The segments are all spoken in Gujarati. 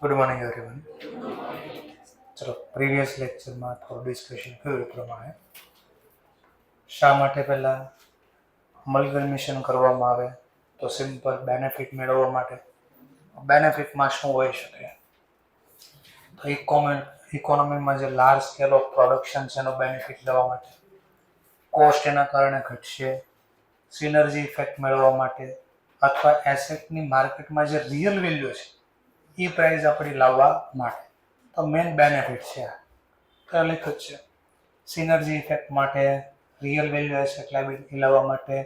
Good morning everyone. ચલો, પ્રીવિયસ લેક્ચરમાં થોડું ડિસ્કશન થયું એ પ્રમાણે શા માટે પહેલાં અમલગર્મિશન કરવામાં આવે તો સિમ્પલ બેનિફિટ મેળવવા માટે. બેનિફિટમાં શું હોઈ શકે? તો ઇકોનોમીમાં જે લાર્જ સ્કેલ ઓફ પ્રોડક્શન છે એનો બેનિફિટ લેવા માટે, કોસ્ટ એના કારણે ઘટશે, સિનર્જી ઇફેક્ટ મેળવવા માટે, અથવા એસેટની માર્કેટમાં જે રિયલ વેલ્યુ છે એ પ્રાઇસ આપણી લાવવા માટે. તો મેઇન બેનિફિટ છે આ તો લખ્યું છે. સિનર્જી ઇફેક્ટ માટે, રિયલ વેલ્યુ એસેટ લાયબિલિટી લાવવા માટે,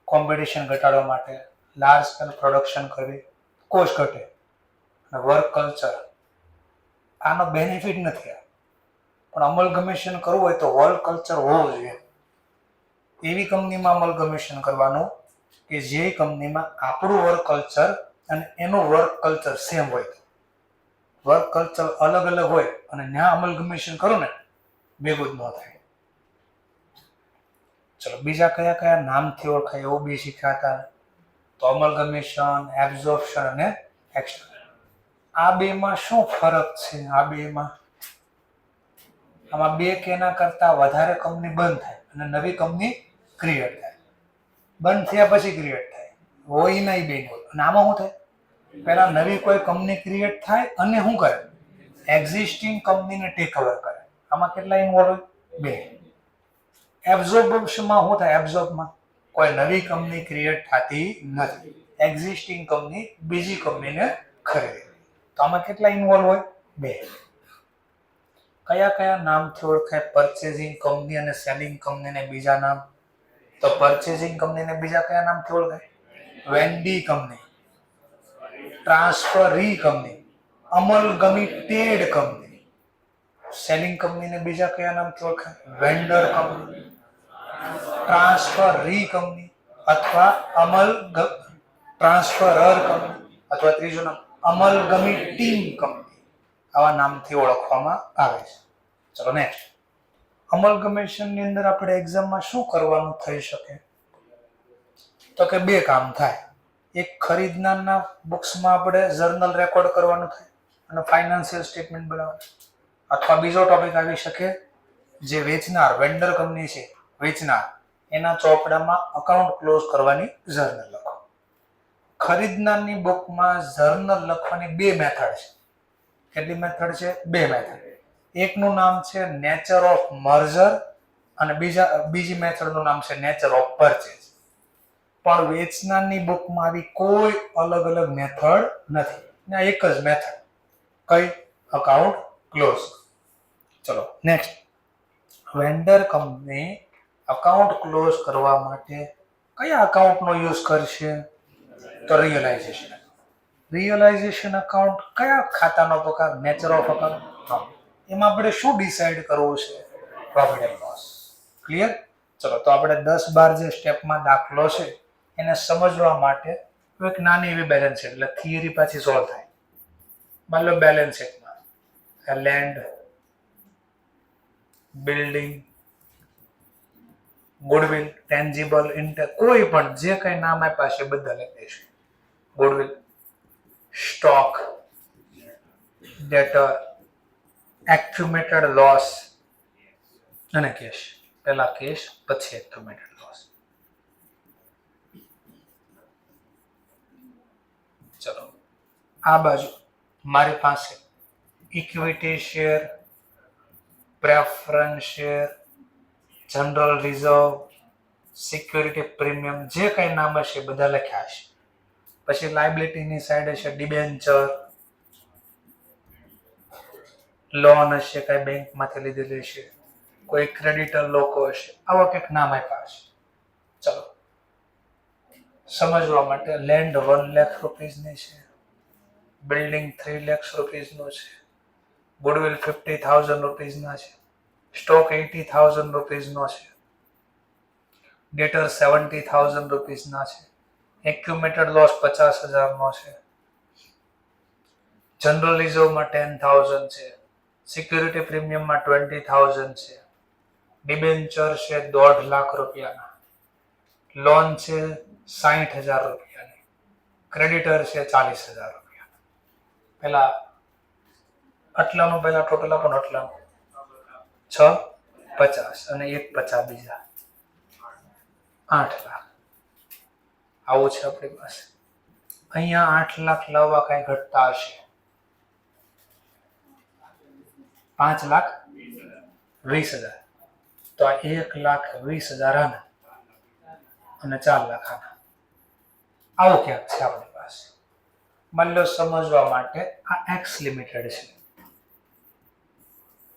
કોમ્પિટિશન ઘટાડવા માટે, લાર્જ સ્કેલ પ્રોડક્શન કરવી, કોસ્ટ ઘટે, અને વર્ક કલ્ચર. આનો બેનિફિટ નથી પણ અમલગમેશન કરવું હોય તો વર્ક કલ્ચર હોવું જોઈએ. એવી કંપનીમાં અમલગમેશન કરવાનું કે જે કંપનીમાં આપણું વર્ક કલ્ચર અને એનું વર્ક કલ્ચર સેમ હોય. વર્ક કલ્ચર અલગ અલગ હોય અને ત્યાં અમલગમેશન કરો ને ભેગું જ ન થાય. ચલો, બીજા કયા કયા નામથી ઓળખાય એવું બી શીખ્યા હતા. તો અમલગમેશન, એબ્ઝોર્પ્શન અને એક્સટર્નલ. આ બેમાં શું ફરક છે? આ બેમાં આમાં બે કે એના કરતા વધારે કંપની બંધ થાય અને નવી કંપની ક્રિએટ થાય. બંધ થયા પછી ક્રિએટ થાય, હોય નહીં બે હોય. અને આમાં શું થાય? પહેલા નવી કોઈ કંપની ક્રિએટ થાય અને શું કરે? એક્ઝિસ્ટિંગ કંપનીને ટેક ઓવર કરે. આમાં કેટલા ઇન્વોલ્વ હોય? બે. એબ્ઝોર્બમાં શું થાય? એબ્ઝોર્બમાં કોઈ નવી કંપની ક્રિએટ થતી નથી, એક્ઝિસ્ટિંગ કંપની બીજી કંપનીને ખરીદે. તો આમાં કેટલા ઇન્વોલ્વ હોય? બે. કયા કયા નામથી ઓળખાય પરચેઝિંગ કંપની અને સેલિંગ કંપનીને બીજા નામ? તો પરચેઝિંગ કંપનીને બીજા કયા નામથી ઓળખાય? વેન્ડી કંપની, ટ્રાન્સફરી કંપની, અમલગમિટેડ કંપની. સેલિંગ કંપનીને બીજા કયા નામથી ઓળખાય? વેન્ડર કંપની, ટ્રાન્સફરી કંપની, અથવા ટ્રાન્સફરર કંપની, અથવા ત્રીજું નામ અમલગમિટિંગ કંપની. આવા નામથી ઓળખવામાં આવે છે. ચલો નેક્સ્ટ. અમલગમેશનની અંદર આપણે એક્ઝામમાં શું કરવાનું થઈ શકે? તો કે બે કામ થાય. એક, ખરીદનારના બુક્સમાં આપણે જર્નલ રેકોર્ડ કરવાનું થાય અને ફાઇનાન્શિયલ સ્ટેટમેન્ટ બનાવવાનું. અથવા બીજો ટોપિક આવી શકે, જે વેચનાર, વેન્ડર કંપની છે, વેચનાર, એના ચોપડામાં અકાઉન્ટ ક્લોઝ કરવાની જર્નલ લખો. ખરીદનારની બુકમાં જર્નલ લખવાની બે મેથડ છે. કેટલી મેથડ છે? બે મેથડ. એકનું નામ છે નેચર ઓફ મર્જર અને બીજી મેથડનું નામ છે નેચર ઓફ પરચેઝ. પણ વેચનારની બુકમાં આવી કોઈ અલગ અલગ મેથડ નથી. ના, એક જ મેથડ. કઈ? Account close. ચલો next. Vendor company account close કરવા માટે કયા અકાઉન્ટનો યુઝ કરશે? તો રિયલાઇઝેશન. રિયલાઇઝેશન અકાઉન્ટ કયા ખાતાનો પ્રકાર? Nature of account. એમાં આપણે શું ડિસાઈડ કરવું છે? Profit and loss. ક્લિયર? ચલો, તો આપણે 10-12 જે સ્ટેપમાં દાખલો છે એને સમજવા માટે એક નાની એવી બેલેન્સ શીટ, એટલે થિયરી પાછી સોલ્વ થાય. માની લો બેલેન્સ શીટમાં લેન્ડ, બિલ્ડિંગ, ગુડવિલ, ટેન્જિબલ, કોઈ પણ જે કઈ નામ આપ્યા છે બધા લખી દઈશું. ગુડવિલ, સ્ટોક, ડેટર, એક્યુમેટેડ લોસ અને કેશ. પહેલા કેશ, પછી એક્યુમેટેડ લોસ. ચલો, આ બાજુ મારી પાસે equity share, preference share, general reserve, security premium, જે કઈ નામ હશે બધા લખ્યા હશે. પછી લાયબિલિટીની સાઈડ હશે ડિબેન્ચર, લોન હશે, કઈ બેંકમાંથી લીધેલી હશે, કોઈ ક્રેડિટર લોકો હશે, આવા કંઈક નામ આપ્યા હશે. ચલો, સમજવા માટે લેન્ડ 1 લાખ રૂપીસની છે, બિલ્ડિંગ 3 લાખ રૂપીસનો છે, ગુડવિલ 50,000 રૂપીસના છે, સ્ટોક 80,000 રૂપીસનો છે, ડેટર 70,000 રૂપીસના છે, એક્યુમેટેડ લોસ 50,000નો છે, જનરલ રિઝર્વમાં 10,000 છે, સિક્યુરિટી પ્રીમિયમમાં 20,000 છે, ડિબેન્ચર છે 1.5 લાખ રૂપિયાના, લોન છે 60,000 રૂપિયાની, ક્રેડિટર છે 40,000 રૂપિયા. પહેલા આટલાનું પહેલા ટોટલ આપો ને, આટલાનું 650 અને 150 બીજા 8 લાખ. આવું છે આપણી પાસે. અહીંયા 8 લાખ લાવવા કઈ ઘટતા હશે? 5,20,000. તો આ 1,20,000 આના અને 4 લાખ આના. આવું ક્યાંક છે આપણી પાસે. માની લો સમજવા માટે આ એક્સ લિમિટેડ છે,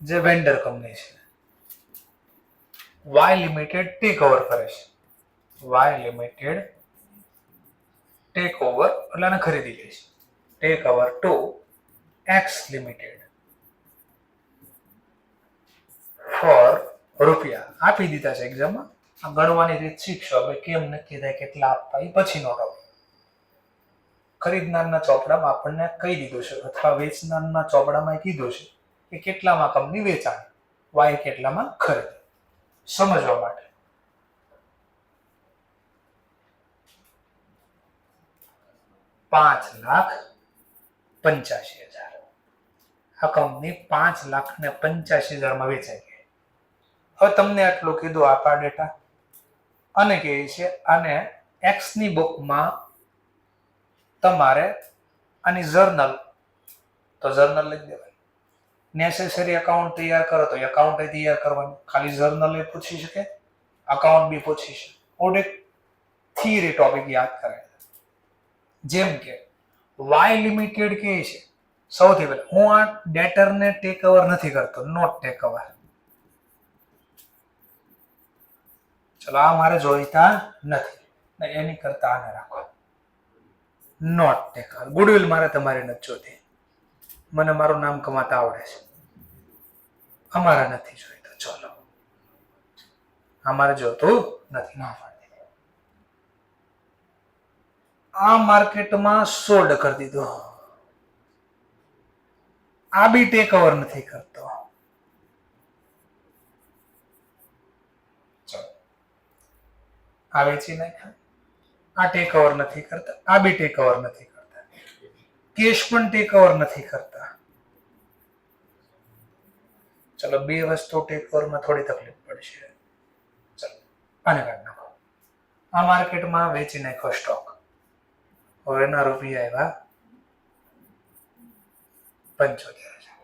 જે વેન્ડર કંપની છે. વાય લિમિટેડ ટેક ઓવર કરે છે. વાય લિમિટેડ ટેક ઓવર એટલે આને ખરીદી લે છે. Take over to X limited for રૂપિયા. આપી દીધા છે એક્ઝામમાં. આ ગણવાની રીત શીખશો. હવે કેમ નક્કી થાય કેટલા આપવા એ પછીનો ટોપિક. ખરીદનારના ચોપડામાં આપણને કહી દીધું છે, અથવા વેચનારના ચોપડામાં કીધું છે કે કેટલામાં કંપની વેચાણ, વાય કેટલામાં ખરીદ. સમજવા માટે $5,85,000. આ કંપની 5,85,000 વેચાઈ ગઈ. હવે તમને આટલું કીધું આપા ડેટા અને કહે છે આને એક્સ ની બુકમાં તમારે આની જર્નલ, તો જર્નલ લખી દેવાય. નેસેસરી એકાઉન્ટ તૈયાર કરો તો એકાઉન્ટ તૈયાર કરવાનું. ખાલી જર્નલ એ પૂછી શકે, અકાઉન્ટ બી પૂછી શકે. ઓડિટ થિયરી ટોપિક યાદ કરે. જેમ કે વાય લિમિટેડ કે છે સૌથી પહેલા હું આ ડેટરને ટેક ઓવર નથી કરતો, નોટ ટેક ઓવર. ચલો આ મારે જોઈતા નથી, એની કરતા આને રાખો, નોટ ટેક ઓવર. ગુડવિલ મારે તમારે નથી જોતી, મને મારું નામ કમાતા આવડે છે. અમારા નથી જોઈતા. ચલો અમારે જોતું નથી, ના પાડી. આ માર્કેટમાં સોલ્ડ કરી દીધો. આ બી ટેક ઓવર નથી કરતો. ચલો આ વેચી નાખ્યા. આ ટેક ઓવર નથી કરતા, આ બી ટેક ઓવર નથી કરતા. કેશ પણ ટેક ઓવર નથી કરતા. ચલો બે વસ્તુ ટેક ઓવરમાં થોડી તકલીફ પડશે. ચલો આને કાઢી નાખો. આ માર્કેટમાં વેચી નાખો સ્ટોક. હવે એના રૂપિયા આવ્યા 75,000.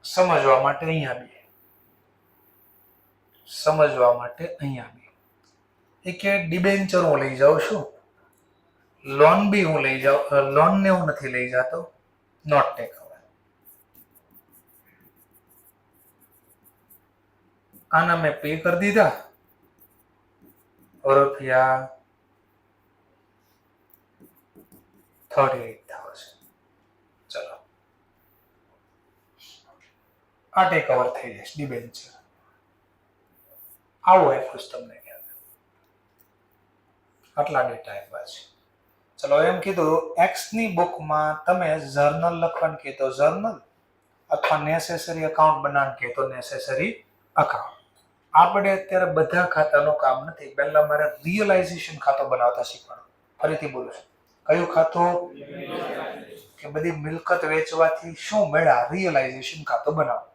સમજવા માટે અહીંયા બી, સમજવા માટે અહીંયા બી એ કે ડિબેન્ચર હું લઈ જાઉં છું, લોન બી હું લઈ જાઉં, લોન ને હું નથી લઈ જતો, નોટ ટેક ઓવર. આના મેં પે કરી દીધા રૂપિયા 38,000. ચલો આ ટેક ઓવર થઈ જશે ડિબેન્ચર. આવું આપ્યું તમને ખ્યાલ. આટલા ડેટા આપ્યા છે. ચલો એમ કીધું એક્સ ની બુકમાં તમે જર્નલ લખવાનું કહે તો જર્નલ, અથવા નેસેસરી અકાઉન્ટ બનાવવાનું કહે તો નેસેસરી અકાઉન્ટ. આપણે અત્યારે બધા ખાતાનું કામ નથી. પહેલા મારે રિયલાઇઝેશન ખાતું બનાવતા શીખવાનું. ફરીથી બોલું છું, કયું ખાતું? કે બધી મિલકત વેચવાથી શું મળ્યા, રિયલાઇઝેશન ખાતું બનાવો.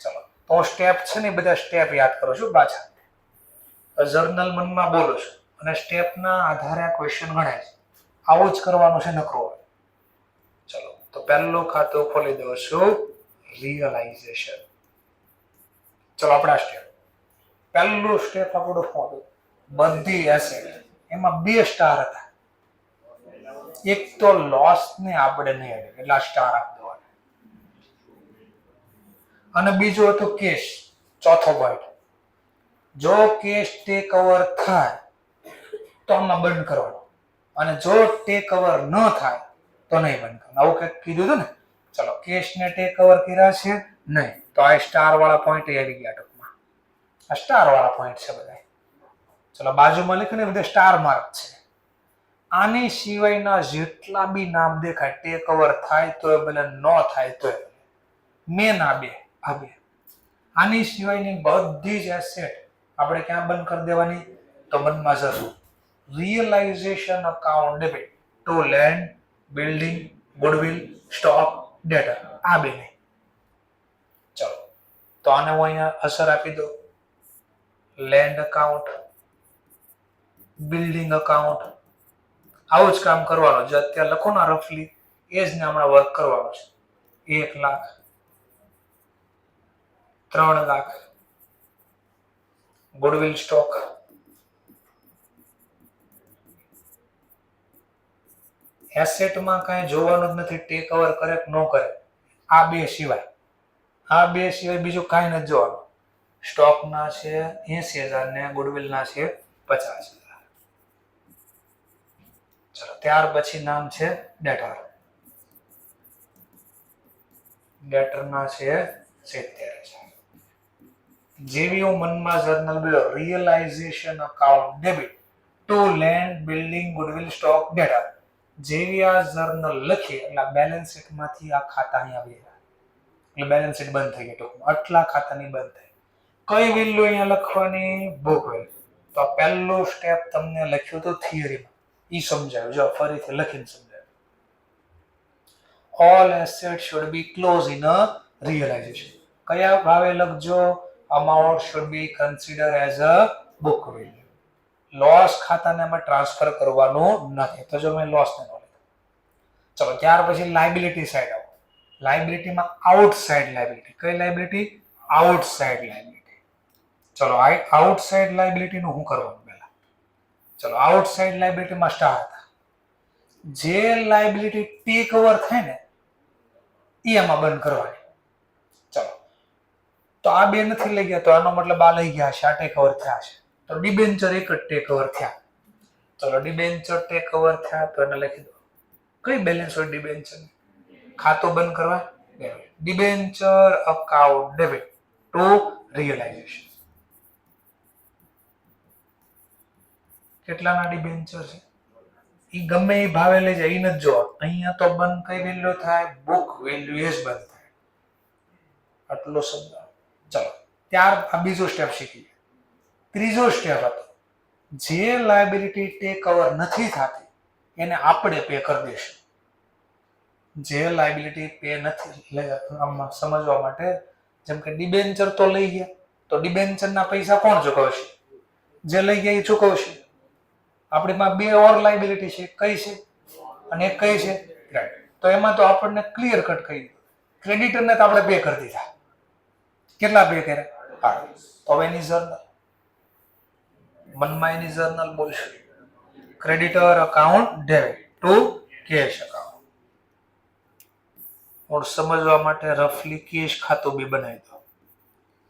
ચલો તો સ્ટેપ છે ને, બધા સ્ટેપ યાદ કરો છો પાછા. જર્નલ મનમાં બોલો છો અને સ્ટેપના આધારે આ ક્વેશ્ચન ગણાય છે. આવું જ કરવાનું છે, નકરો હોય. ચલો તો પહેલું ખાતું ખોલી દઉં છું, રિયલાઇઝેશન. ચલો આપણા સ્ટેપ. પહેલું સ્ટેપ આપણું ફોટો, બધી એસેટ. એમાં 2 સ્ટાર હતા. એક તો લોસ ને આપણે નહીં આવે એટલે સ્ટાર આપી દેવાના, અને બીજું હતું કેશ. ચોથો પોઈન્ટ, જો કેશ ટેક ઓવર થાય તો આમાં બંધ કરવાનો, અને જો ટેક ઓવર ન થાય તો નહીં બંધ કરવાનું. આવું કંઈક કીધું હતું ને. ચલો કેશ ને ટેક ઓવર કર્યા છે નહીં, તો આ સ્ટાર વાળા પોઈન્ટ આવી ગયા. ટૂંકમાં આ સ્ટાર વાળા પોઈન્ટ છે બધા. ચલો બાજુમાં લખીને બધા સ્ટાર માર્ક છે. આની સિવાયના જેટલા બી નામ દેખાય, ટેક ઓવર થાય તો ભલે, ન થાય તો મેન આ બે. આની સિવાયની બધી જ એસેટ આપણે ક્યાં બંધ કરી દેવાની? તો મનમાં જરૂર realisation account debit to land, building, goodwill, stock, debtor. આ બે નહીં. ચલો તો આને હું અહીંયા અસર આપી દઉં. લેન્ડ અકાઉન્ટ, બિલ્ડિંગ અકાઉન્ટ, આવું જ કામ કરવાનું. જે અત્યારે લખો ને રફલી એ જ ને હમણાં વર્ક કરવાનું છે. 1 લાખ, 3 લાખ, ગુડવિલ સ્ટોક, એસેટમાં કાંઈ જોવાનું જ નથી ટેક ઓવર કરે કે ન કરે. આ બે સિવાય બીજું કાંઈ નથી જોવાનું. સ્ટોકના છે 80,000 ને ગુડવિલના છે 50,000. ચલો ત્યાર પછી નામ છે ડેટર. ડેટરના છે 70,000. જેવી હું મનમાં જર્નલ બોલ્યો realisation account debit to land, building, goodwill, stock, debtor, જેવી આ જર્નલ લખી એટલે બેલેન્સ શીટમાંથી આ ખાતા અહીં આવી ગયા. એટલે બેલેન્સ શીટ બંધ થઈ ગઈ. ટૂંકમાં આટલા ખાતાની બંધ થઈ. કઈ વેલ્યુ અહીંયા લખવાની? Book value. તો આ પહેલું સ્ટેપ તમને લખ્યું તો થિયરીમાં, ઈ સમજાવ્યું. જો ફરીથી લખીને સમજાવ્યું. All asset should be close in a realization. કયા ભાવે લખજો? Amount should be consider as a book value. Loss ખાતાને અમે ટ્રાન્સફર કરવાનું નથી. તો જો મેં લોસ ને નો લીધો. ચલો ત્યાર પછી લાયબિલિટી સાઈડ આવો. લાયબિલિટીમાં આઉટસાઇડ લાયબિલિટી. કઈ લાયબિલિટી? Outside liability. ચલો આઉટસાઇડ લાયબિલિટી નું શું કરવાનું પહેલા? ચલો આઉટસાઇડ લાયબિલિટીમાં સ્ટાર હતા. જે લાયબિલિટી ટેક ઓવર થાય ને એ આમાં બંધ કરવાની. ચલો તો આ બે નથી લઈ ગયા તો આનો મતલબ આ લઈ ગયા છે, આ ટેક ઓવર થયા છે. તો ડિબેન્ચર એક જ ટેક ઓવર થયા. ચલો ડિબેન્ચર ટેક ઓવર થયા તો એને લખી દો. કઈ બેલેન્સ હોય ડિબેન્ચર? ખાતું બંધ કરવા debit. Debenture account debit to realization. કેટલાના ડિબેન્ચર છે? ઈ ગમે એ ભાવે લઈ જાય, ઈ નથી જોવા. અહીંયા તો બંધ કઈ વેલ્યુ થાય? બુક વેલ્યુ એ જ બંધ થાય. આટલો શબ્દ. ચલો ત્યાર આ બીજો સ્ટેપ શીખી. ત્રીજો સ્ટેપ હતો જે લાયબિલિટી ટેક ઓવર નથી થતી એને આપણે પે કરી દઈશું. જે લાયબિલિટી પે નથી આમાં સમજવા માટે, જેમ કે ડિબેન્ચર તો લઈ ગયા તો ડિબેન્ચરના પૈસા કોણ ચૂકવશે? જે લઈ ગયા એ ચૂકવશે. આપણીમાં બે ઓર લાયબિલિટી છે. કઈ છે અને એક કઈ છે? ક્રેડિટ. તો એમાં તો આપણને ક્લિયર કટ કહી દીધું. ક્રેડિટરને તો આપણે પે કરી દીધા. કેટલા પે કર્યા? 8. તો હવે એની જર્નલ મનમાં એની જર્નલ બોલશે. Creditor account debit to cash account. ઓર સમજવા માટે રફલી કેશ ખાતું બી બનાવી દો.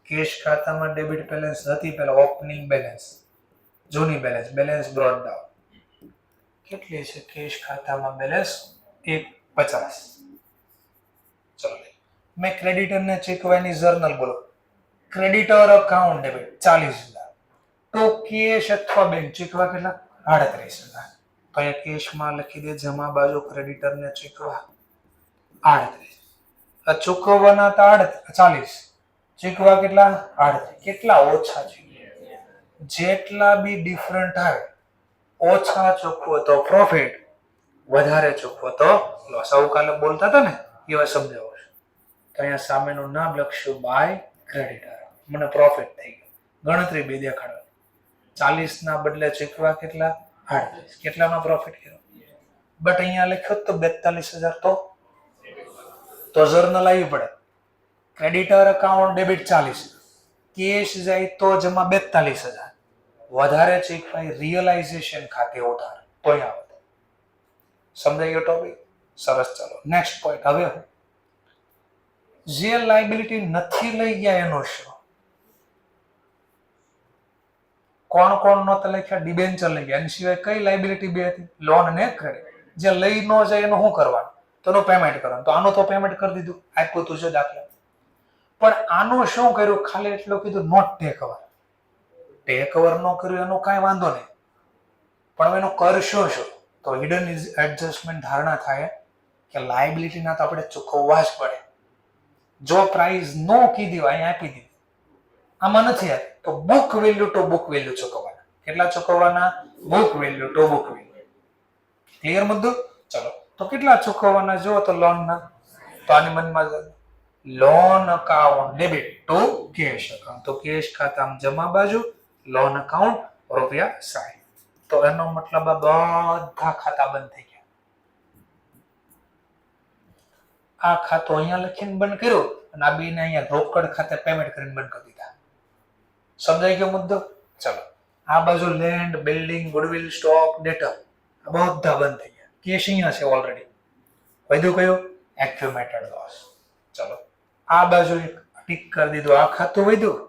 કેશ ખાતામાં ડેબિટ બેલેન્સ હતી પહેલા ઓપનિંગ બેલેન્સ, જૂની બેલેન્સ, બેલેન્સ બ્રોટ ડાઉન. કેટલી છે કેશ ખાતામાં બેલેન્સ? 150. ચલો મેં ક્રેડિટરને ચૂકવવાની જર્નલ બોલો. ક્રેડિટર અકાઉન્ટ ડેબિટ 40,000 તો કેશ અથવા બેંક ચૂકવા કેટલા? 38,000. તો અહીંયા કેશમાં લખી દે જમા બાજુ ક્રેડિટરને ચૂકવા 38. ચૂકવવાના હતા 40, ચૂકવા કેટલા? 38. કેટલા ઓછા છે? જેટલા બી ડિફરન્ટ આવે, ઓછા ચૂકવો તો પ્રોફિટ, વધારે ચૂકવો તો લોસ. આવું કાલે બોલતા હતા ને એવા સમજાવો છે. તો અહીંયા સામેનું નામ લખશું બાય ક્રેડિટર. મને પ્રોફિટ થઈ ગયો. ગણતરી બી દેખાડો. 40 ના બદલે ચૂકવા કેટલા? 38. કેટલાનો પ્રોફિટ કર્યો? બટ અહીંયા લખ્યો તો 42,000. તો જર્નલ આવી પડે. ક્રેડિટર અકાઉન્ટ ડેબિટ 40, કેશ જાય તો જમા 42,000, વધારે ચૂકવાય રિયલાઇઝેશન ખાતે ઉધાર તો આવે. સમજાઈ ગયો ટોપિક? સરસ. ચાલો નેક્સ્ટ પોઈન્ટ. હવે જે લાયબિલિટી નથી લઈ ગયા એનો શું? કોણ કોણ નહોતા લખ્યા? ડિબેન્ચર લઈ ગયા. એની સિવાય કઈ લાયબિલિટી બે હતી? લોન અને ક્રેડિટ. જે લઈ ન જાય એનું શું કરવાનું? તો એનું પેમેન્ટ કરવાનું. તો આનું તો પેમેન્ટ કરી દીધું, આપ્યું તું છે દાખલા. પણ આનું શું કર્યું? ખાલી એટલું કીધું note take over. Take over ન કર્યું એનો કાંઈ વાંધો નહીં, પણ એનું કરશો શું? તો હિડન એડજસ્ટમેન્ટ ધારણા થાય કે લાયબિલિટીના તો આપણે ચૂકવવા જ પડે. જો પ્રાઇસ નો કીધી હોય અહીંયા આપી દીધી, આમાં નથી આપી, તો book value to book value ચૂકવવાના. કેટલા ચૂકવવાના? Book value to book value. Clear મુદ્દો? ચલો તો કેટલા ચૂકવવાના? જો તો લોનના તો આની મનમાં loan account debit to cash account, તો કેશ ખાતામાં જમા બાજુ, લોન અકાઉન્ટ ₹60. તો એનો મતલબ આ બધા ખાતા બંધ થઈ ગયા. આ ખાતું અહીંયા લખીને બંધ કર્યું અને આ બેને અહીંયા રોકડ ખાતે પેમેન્ટ કરીને બંધ કરી દીધા. સમજાઈ ગયો મુદ્દો? ચલો, આ બાજુ land, building, goodwill, stock, data બધા બંધ થઈ ગયા. કેશ અહીંયા છે ઓલરેડી. વધ્યું કયું? એક્યુમેટેડ લોસ. ચલો, આ બાજુ એક ટીક કરી દીધું, આ ખાતું વધ્યું,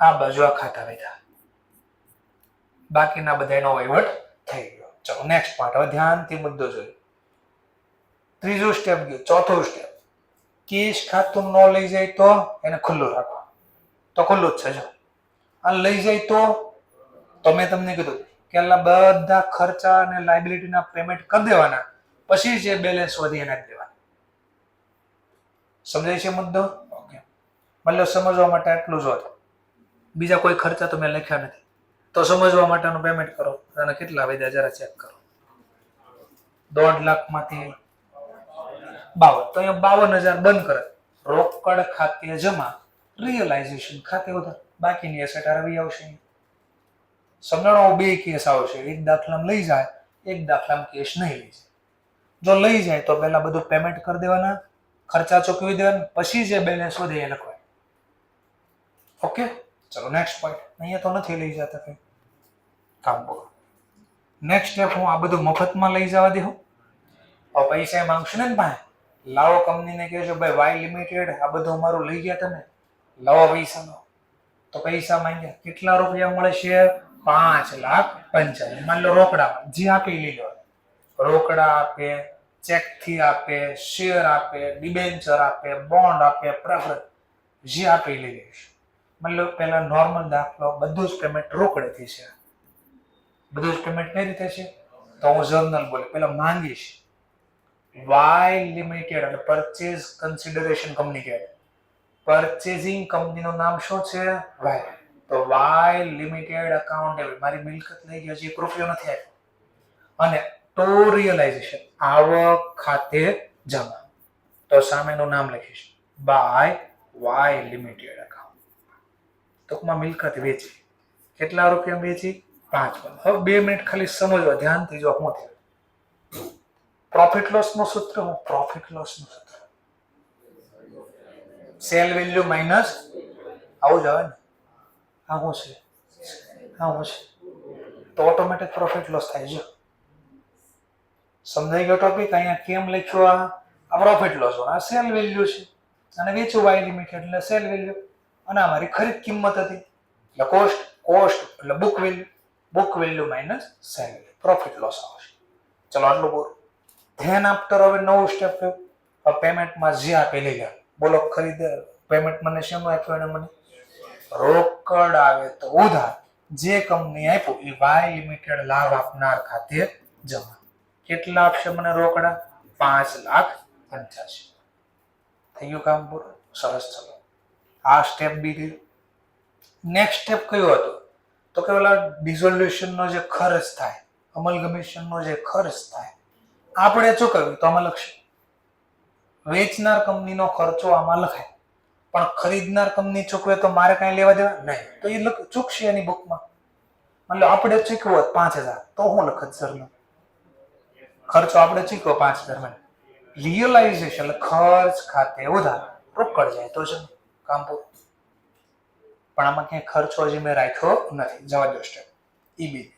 આ બાજુ આ ખાતા વધ્યા, બાકીના બધાનો વહીવટ થઈ ગયો. ચલો નેક્સ્ટ પાર્ટ. હવે ધ્યાનથી મુદ્દો જોયો. ત્રીજું સ્ટેપ ગયું. ચોથું સ્ટેપ, કેશ ખાતું ન લઈ જાય તો એને ખુલ્લું રાખો. તો ખુલ્લું જ છે. જો આ લઈ જાય તો મેં તમને કીધું કે બધા ખર્ચા અને લાયબિલિટીના પેમેન્ટ કરી દેવાના, પછી જે બેલેન્સ વધી એને જ દેવાના. સમજાય છે મુદ્દો? ઓકે. મતલબ સમજવા માટે આટલું જ હતું. બીજા કોઈ ખર્ચા તો મેં લખ્યા નથી. તો સમજવા માટેનું પેમેન્ટ કરો અને કેટલા વધ્યા જરા ચેક કરો. 1.5 લાખમાંથી 52, તો અહીંયા 52,000 બંધ કરે. રોકડ ખાતે જમા, રિયલાઇઝેશન ખાતે ઉધાર, બાકીની એસેટ આવી આવશે. સમજાણો? બે કેસ આવશે. એક દાખલામાં લઈ જાય, એક દાખલામાં કેશ નહીં લઈ જાય. જો લઈ જાય તો પહેલા બધું પેમેન્ટ કરી દેવાના, ખર્ચા ચૂકવી દેવાના, પછી જે બેલેન્સ વધે એ લખવાય. ઓકે, ચલો નેક્સ્ટ પોઈન્ટ. અહીંયા તો નથી લઈ જતા કઈ કામ પૂરું. નેક્સ્ટ સ્ટેપ, હું આ બધું મફતમાં લઈ જવા દેવું? હવે પૈસા માંગશે ને ભાઈ, લાવો કંપનીને કહેશો ભાઈ વાય લિમિટેડ આ બધું અમારું લઈ ગયા, તમે લાવો પૈસા લો. તો પૈસા માંગ્યા, કેટલા રૂપિયા મળે છે? 5,85,000. માન લો રોકડા જે આપે લઈ લો. રોકડા આપે, ચેક થી આપે, શેર આપે, ડિબેન્ચર આપે, બોન્ડ આપે, પ્રેફરન્સ જે આપે લઈ લઈશ. મતલબ પેલા નોર્મલ દાખલો, બધું જ પેમેન્ટ રોકડેથી છે. બધું જ પેમેન્ટ કઈ રીતે છે? તો હું જર્નલ બોલે પેલા માંગીશ. વાય લિમિટેડ અને પરચેઝ કન્સિડરેશન કંપની કહેવાય. પરચેઝિંગ કંપનીનું નામ શું છે? વાય. તો વાય લિમિટેડ અકાઉન્ટ ડેબિટ, મારી મિલકત લઈ ગયો છે, એક રૂપિયો નથી આપ્યો. અને ટુ રિયલાઇઝેશન, આવક ખાતે જમા. તો સામેનું નામ લખીશ બાય વાય લિમિટેડ અકાઉન્ટ. ટૂંકમાં મિલકત વેચી. કેટલા રૂપિયા વેચી? 5. હવે 2 મિનિટ ખાલી સમજવા, ધ્યાનથી જો શું થયું. પ્રોફિટ લોસ નું સૂત્ર હું પ્રોફિટ લોસ નું સૂત્ર સેલ વેલ્યુ માઇનસ આવું જ આવે ને. આ શું છે? આ શું છે? તો ઓટોમેટિક પ્રોફિટ લોસ થાય છે. સમજાઈ ગયો ટોપિક? અહીંયા કેમ લખ્યું? આ પ્રોફિટ લોસ, આ સેલ વેલ્યુ છે અને વેચું વાય લિમિટેડ એટલે સેલ વેલ્યુ, અને અમારી ખરીદ કિંમત હતી એટલે કોસ્ટ એટલે book value minus cell value, profit loss આવશે. ચલો આટલું પૂરું. ધ્યાન આપતો હવે નવું સ્ટેપ થયું. પેમેન્ટમાં જે આપે લઈ ગયા. બોલો ખરીદ પેમેન્ટ મને શેમાં આપ્યું? અને મને રોકડ આવે તો ઉધાર, જે કંપની આપ્યું એ વાય લિમિટેડ લાભ આપનાર ખાતે જમા. કેટલા આપશે મને રોકડા? 5,85,000. થઈ ગયું કામ પૂરું. સરસ. ચલો આ સ્ટેપ બી ગયું. નેક્સ્ટ સ્ટેપ કયો હતો? તો કે ઓલા ડિઝોલ્યુશનનો જે ખર્ચ થાય, અમલગમેશનનો જે ખર્ચ થાય આપણે ચૂકવ્યું તો આમાં લખશે. વેચનાર કંપનીનો ખર્ચો આમાં લખાય, પણ ખરીદનાર કંપની ચૂકવે તો મારે કઈ લેવા દેવા નહીં, તો એ ચૂકશે એની બુકમાં. મતલબ આપણે ચૂકવ્યો હોત 5,000 તો હું લખત સરનો ખર્ચો આપણે ચૂકવ્યો 5,000. રિયલાઇઝેશન એટલે ખર્ચ ખાતે ઉધાર, રોકડ જાય તો છે કામ પૂરું. પણ આમાં ક્યાંય ખર્ચો હજી મેં રાખ્યો નથી. જવા દો સ્ટેપ ઈ બી.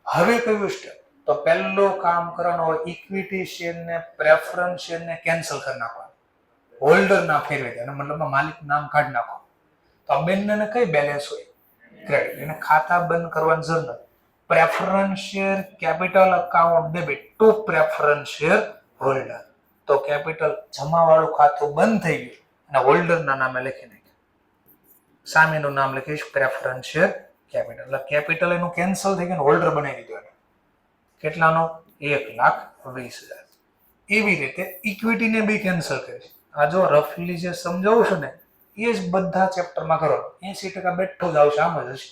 હવે કયું સ્ટેપ? તો પહેલું કામ કરવાનું હોય ઇક્વિટી શેર ને પ્રેફરન્સ શેર ને કેન્સલ કરી નાખવાનું, હોલ્ડર ના ફેરવી દે, મતલબ માલિક નામ કાઢી નાખો. તો આ બંનેને કઈ બેલેન્સ હોય? ક્રેડિટ. એને ખાતા બંધ કરવાનું જરૂર. Preference share capital account debit two preference share holder. તો કેપિટલ જમા વાળું ખાતું બંધ થઈ ગયું અને હોલ્ડર ના નામે લખી નાખ્યું. સામેનું નામ લખીશ પ્રેફરન્સ શેર કેપિટલ. એટલે કેપિટલ એનું કેન્સલ થઈ ગયું, હોલ્ડર બનાવી દીધું. કેટલાનો? 1,20,000. એવી રીતે ઇક્વિટીને બી કેન્સલ કરીશ. આ જો રફલી જે સમજાવું છું ને એ જ બધા ચેપ્ટરમાં કરો. 80% બેઠું જ આવશે, આમ જ હશે.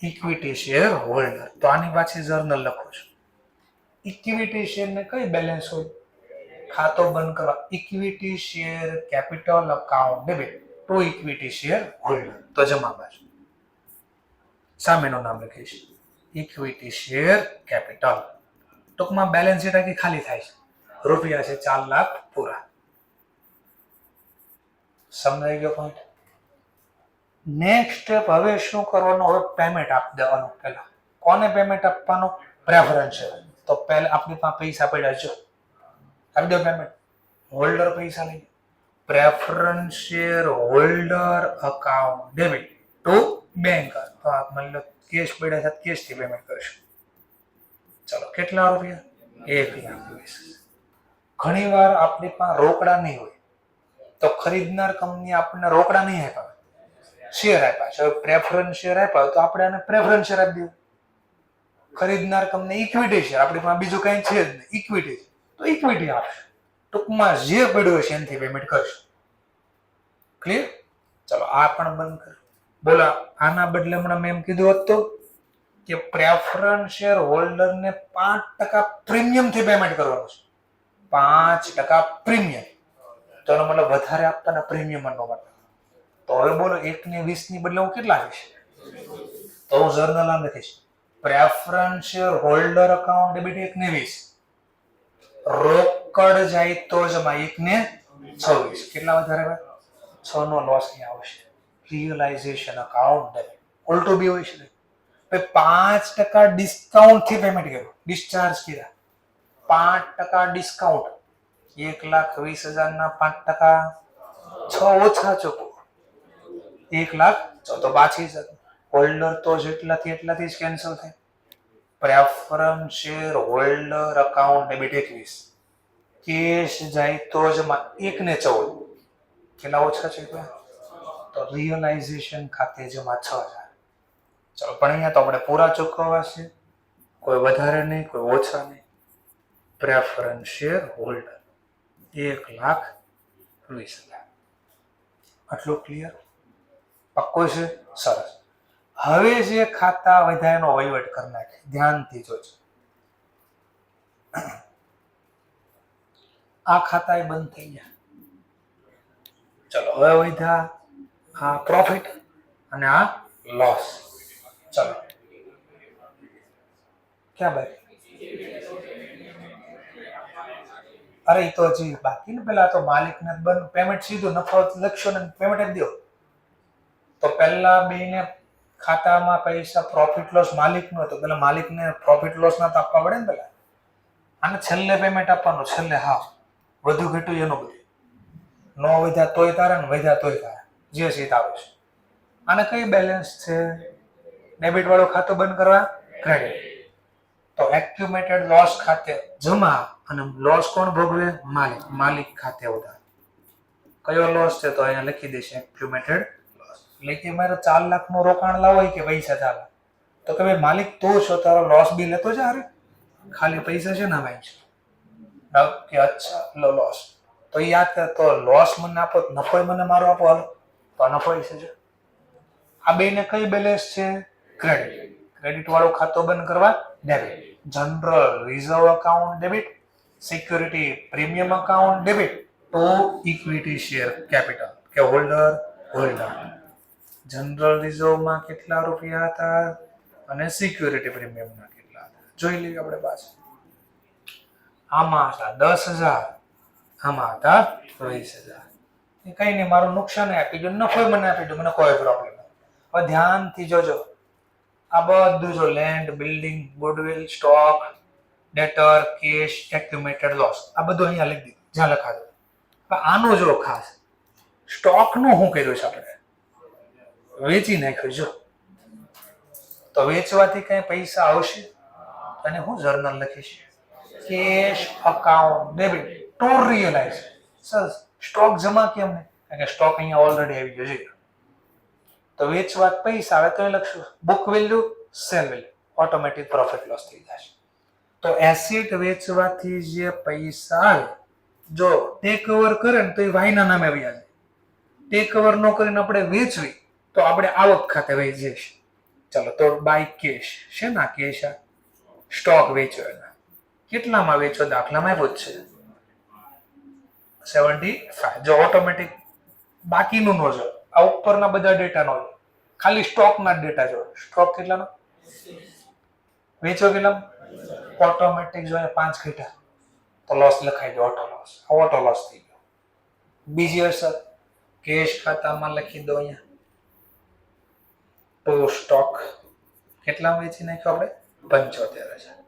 Equity share holder. તો આની પાછી જર્નલ લખું છું. ઇક્વિટી શેર ને કઈ બેલેન્સ હોય? ખાતો બંધ કરવા equity share capital account debit to equity share holder. તો જમા બાજુ સામેનું નામ લખીશ ઇક્વિટી શેર કેપિટલ. ટૂંકમાં બેલેન્સ શીટ આખી ખાલી થાય છે. રૂપિયા છે 4 લાખ પૂરા. સમજાઈ ગયો પોઈન્ટ? નેક્સ્ટ સ્ટેપ હવે શું કરવાનું? હવે પેમેન્ટ આપી દેવાનું. પહેલા કોને પેમેન્ટ આપવાનું? Preference share. તો પહેલા આપણી પાસે પૈસા પડ્યા છે, આપી દો પેમેન્ટ. હોલ્ડર પૈસા લઈ preference share holder account debit to bank. તો આપ મતલબ કેશ પડ્યા છે, કેશ થી પેમેન્ટ કરશું. ચલો કેટલા રૂપિયા? 1,20,000. ઘણી વાર આપણી પાસે રોકડા નહીં હોય તો ખરીદનાર કંપની આપણને રોકડા નહીં આપ્યા, શેર આપ્યા છે. પ્રેફરન્સ શેર આપ્યા તો આપણે આને પ્રેફરન્સ શેર આપી દઈએ. ખરીદનાર કંપની ઇક્વિટી શેર, આપણી પાસે બીજું કઈ છે જ નહીં, ઇક્વિટી તો ઇક્વિટી આપશે. ટૂંકમાં જે પડ્યું હશે એનાથી પેમેન્ટ કરશું. ક્લિયર? ચલો આ પણ બંધ કર. બોલા આના બદલે હમણાં મેં એમ કીધું હતું કે પ્રેફરન્સ શેર હોલ્ડર ને 5% પ્રીમિયમ થી પેમેન્ટ કરવાનું છે. 5% પ્રીમિયમ. તો એનો મતલબ વધારે આપવાના પ્રીમિયમ નો મતલબ. તો હવે બોલો 1,20 ની બદલે હું કેટલા લઈશ? તો હું જર્નલ નામ લખીશ preference share holder account debit 1,20. રોકડ જાય તો જમા 1,26. કેટલા વધારે? 6 નો લોસ અહીંયા આવશે. રિયલાઇઝેશન અકાઉન્ટ ડેબિટ ઉલટું બી હોય છે. 5% ડિસ્કાઉન્ટ થી પેમેન્ટ કર્યું, ડિસ્ચાર્જ કર્યા. 5% ડિસ્કાઉન્ટ 1,20,000 ના 5% 6 ઓછા ચૂકવો 1,00,000. તો પાછી હોલ્ડર તો જેટલાથી એટલાથી જ કેન્સલ થાય. Preference share holder account debit 21. Cash જાય તો જ 1,14. કેટલા ઓછા છે? તો રિયલાઇઝેશન ખાતે જમા 6,000. ચલો પણ અહીંયા તો આપણે પૂરા ચૂકવવા છે, કોઈ વધારે નહીં કોઈ ઓછા નહીં. Preference share holder 1,20,000. આટલું ક્લિયર? પક્કો છે? સરસ. હવે જે ખાતા વધ્યા એનો વહીવટ કરી નાખે. ધ્યાનથી જોજો. આ ખાતા એ બંધ થઈ ગયા. ચલો હવે વધ્યા આ પ્રોફિટ અને આ લોસ. ચલો ક્યાં બાકી? અરે એ તો હજી બાકી ને. પેલા તો માલિકને બંધ પેમેન્ટ સીધું નફો લખશો ને પેમેન્ટ આપી દો. તો પહેલા બેને ખાતામાં પૈસા પ્રોફિટ લોસ માલિક નો હતો, પેલા માલિકને પ્રોફિટ લોસ ના તો આપવા પડે ને. પેલા આને છેલ્લે પેમેન્ટ આપવાનું, છેલ્લે હા વધુ ઘટ્યું એનું બધું. નો વધ્યા તોય તારે ને વધ્યા તોય તારે, જે સીટ આવે છે. આને કઈ બેલેન્સ છે? ડેબિટ વાળું ખાતું બંધ કરવા ક્રેડિટ. તો એક્યુમેટેડ લોસ ખાતે જમા અને લોસ કોણ ભોગવે? માલિક. માલિક ખાતે ઉધાર. કયો લોસ છે? તો અહીંયા લખી દઈશ એક્યુમેટેડ લોસ. એટલે કે મારે 4 લાખ નું રોકાણ લાવો કે પૈસા 4 લાખ, તો કે ભાઈ માલિક તો છો, તારો લોસ બી લેતો જ. અરે ખાલી પૈસા છે ને ભાઈ કે અચ્છા લો લોસ. તો યાદ કર, તો લોસ મને આપો, નફો મને મારો આપો. હાલો તો નફો છે. આ બેને કઈ બેલેન્સ છે? ક્રેડિટ. ક્રેડિટ વાળું ખાતું બંધ કરવા debit. General reserve account debit. Security premium account debit to equity share capital કે હોલ્ડર. જનરલ રિઝર્વમાં કેટલા રૂપિયા હતા અને સિક્યુરિટી પ્રીમિયમના કેટલા હતા જોઈ લઈએ આપણે પાછું. આમાં હતા 10,000, આમાં હતા 20,000. કઈ નહીં, મારું નુકસાન આપી દો, નફો મને આપી દો, મને કોઈ પ્રોબ્લેમ નથી. હવે ધ્યાનથી જોજો. આ બધું જો land, building, goodwill, stock, debtor, cash, accumulated loss, આ બધું અહીંયા લખી દીધું જ્યાં લખાતું. આનો જો ખાસ સ્ટોકનું શું કર્યું છે આપણે? વેચી નાખ્યું. જો તો વેચવાથી કઈ પૈસા આવશે અને હું જર્નલ લખીશ cash account debit to realise. Sir stock જમા કેમ નહીં? કારણ કે સ્ટોક અહીંયા ઓલરેડી આવી ગયો છે. તો વેચવા પૈસા આવે તો એ લખશું book value, cell value, automatic profit loss થઈ જશે. તો એસેટ વેચવાથી જે પૈસા આવે, જો ટેક ઓવર કરે ને તો એ વાય ના નામે આવી જાય. ટેક ઓવર ન કરીને આપણે વેચવી તો આપણે આવક ખાતે વહી જઈશું. ચલો તો બાય કેશ છે ના કેશ સ્ટોક વેચ્યો એના કેટલામાં વેચો દાખલામાં આપ્યો જ છે 75. જો ઓટોમેટિક બાકીનું નો જો આ ઉપરના બધા ડેટા નો ખાલી સ્ટોકના જ ડેટા જો સ્ટોક કેટલાનો વેચો કેટલા ઓટોમેટિક જો 5 ઘટા તો લોસ લખાઈ દો ઓટો લોસ થઈ ગયો. બીજી અસર કેશ ખાતામાં લખી દો અહીંયા તો સ્ટોક કેટલા વેચી નાખ્યો આપણે 75,000.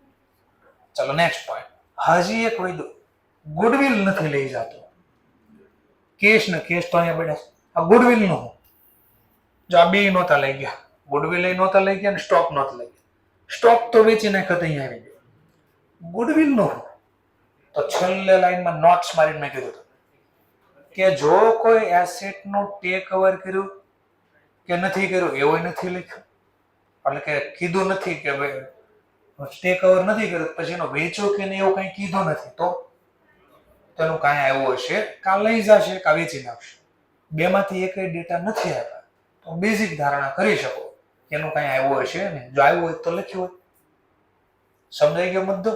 ચલો નેક્સ્ટ પોઈન્ટ. હજી એક વૈદો ગુડવિલ નથી લઈ જતો કેશ ને કેશ તો અહીંયા બેઠા આ ગુડવિલ નો જો આ બે નહોતા લઈ ગયા ગુડવિલ નહોતા લઈ ગયા ને સ્ટોક નહોતા લઈ ગયા સ્ટોક તો વેચી નાખ્યો તો અહીંયા આવી ગયો ગુડવિલ નો તો છેલ્લે લાઈનમાં નોટ્સ મારીને મેં કીધું કે જો કોઈ એસેટ નું ટેક ઓવર કર્યું કે નથી કર્યું એવું નથી લખ્યું એટલે કે કીધું નથી કે ટેક ઓવર નથી કર્યું પછી એનો વેચો કે નહીં એવું કઈ કીધું નથી તો તેનું કાંઈ આવ્યું હશે કાં લઈ જશે કાં વેચી નાખશે બેમાંથી એક ડેટા નથી આવ્યા તો બેઝિક ધારણા કરી શકો એનું કાંઈ આવ્યું હશે ને જો આવ્યું હોય તો લખ્યું હોય સમજાઈ ગયો મુદ્દો.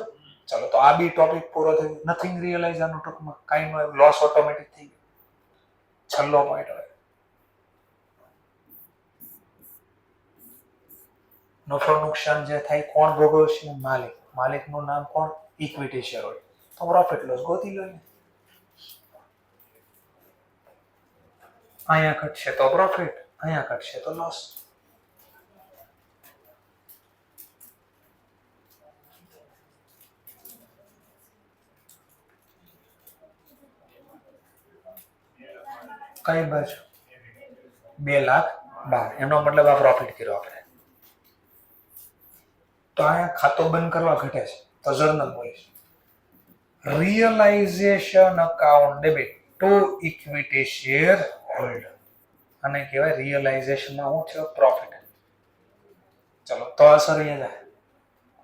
ચલો તો આ બી ટોપિક પૂરો થયો નથિંગ રિયલાઇઝ આનું ટૂંકમાં કાંઈ નો લોસ ઓટોમેટિક થઈ ગયો. છેલ્લો પોઈન્ટ હવે નફો નુકસાન જે થાય કોણ ભોગવશે માલિકનું નામ કોણ ઇક્વિટી શેર હોય તો પ્રોફિટ લોસ ગોતી લો અહીંયા ઘટશે તો પ્રોફિટ અહીંયા ઘટશે તો લોસ. કઈ બાજુ 2,12,000 એનો મતલબ આ પ્રોફિટ કર્યો આપણે તો અહીંયા ખાતો બંધ કરવા ઘટે છે તો જર્નલ બોલીશ realization account debit to equity share holder અને કહેવાય રિયલાઇઝેશનમાં શું થયો પ્રોફિટ. ચલો તો અસર અહીંયા જાય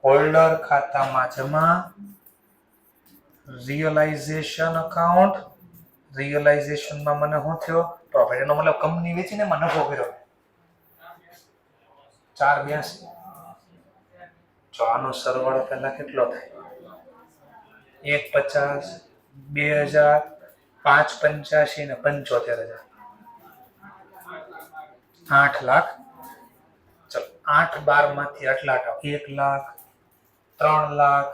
હોલ્ડર ખાતામાં જમા રિયલાઇઝેશન અકાઉન્ટ રિયલાઇઝેશનમાં મને શું થયો પ્રોફિટ એનો મતલબ કંપની વેચીને એમાં નફો કર્યો 482. જો આનો સરવાળો પહેલા કેટલો થાય 150 2000 585 ને 75,000 8 લાખ. ચલો 8 12 માંથી આટલા 1 લાખ 3 લાખ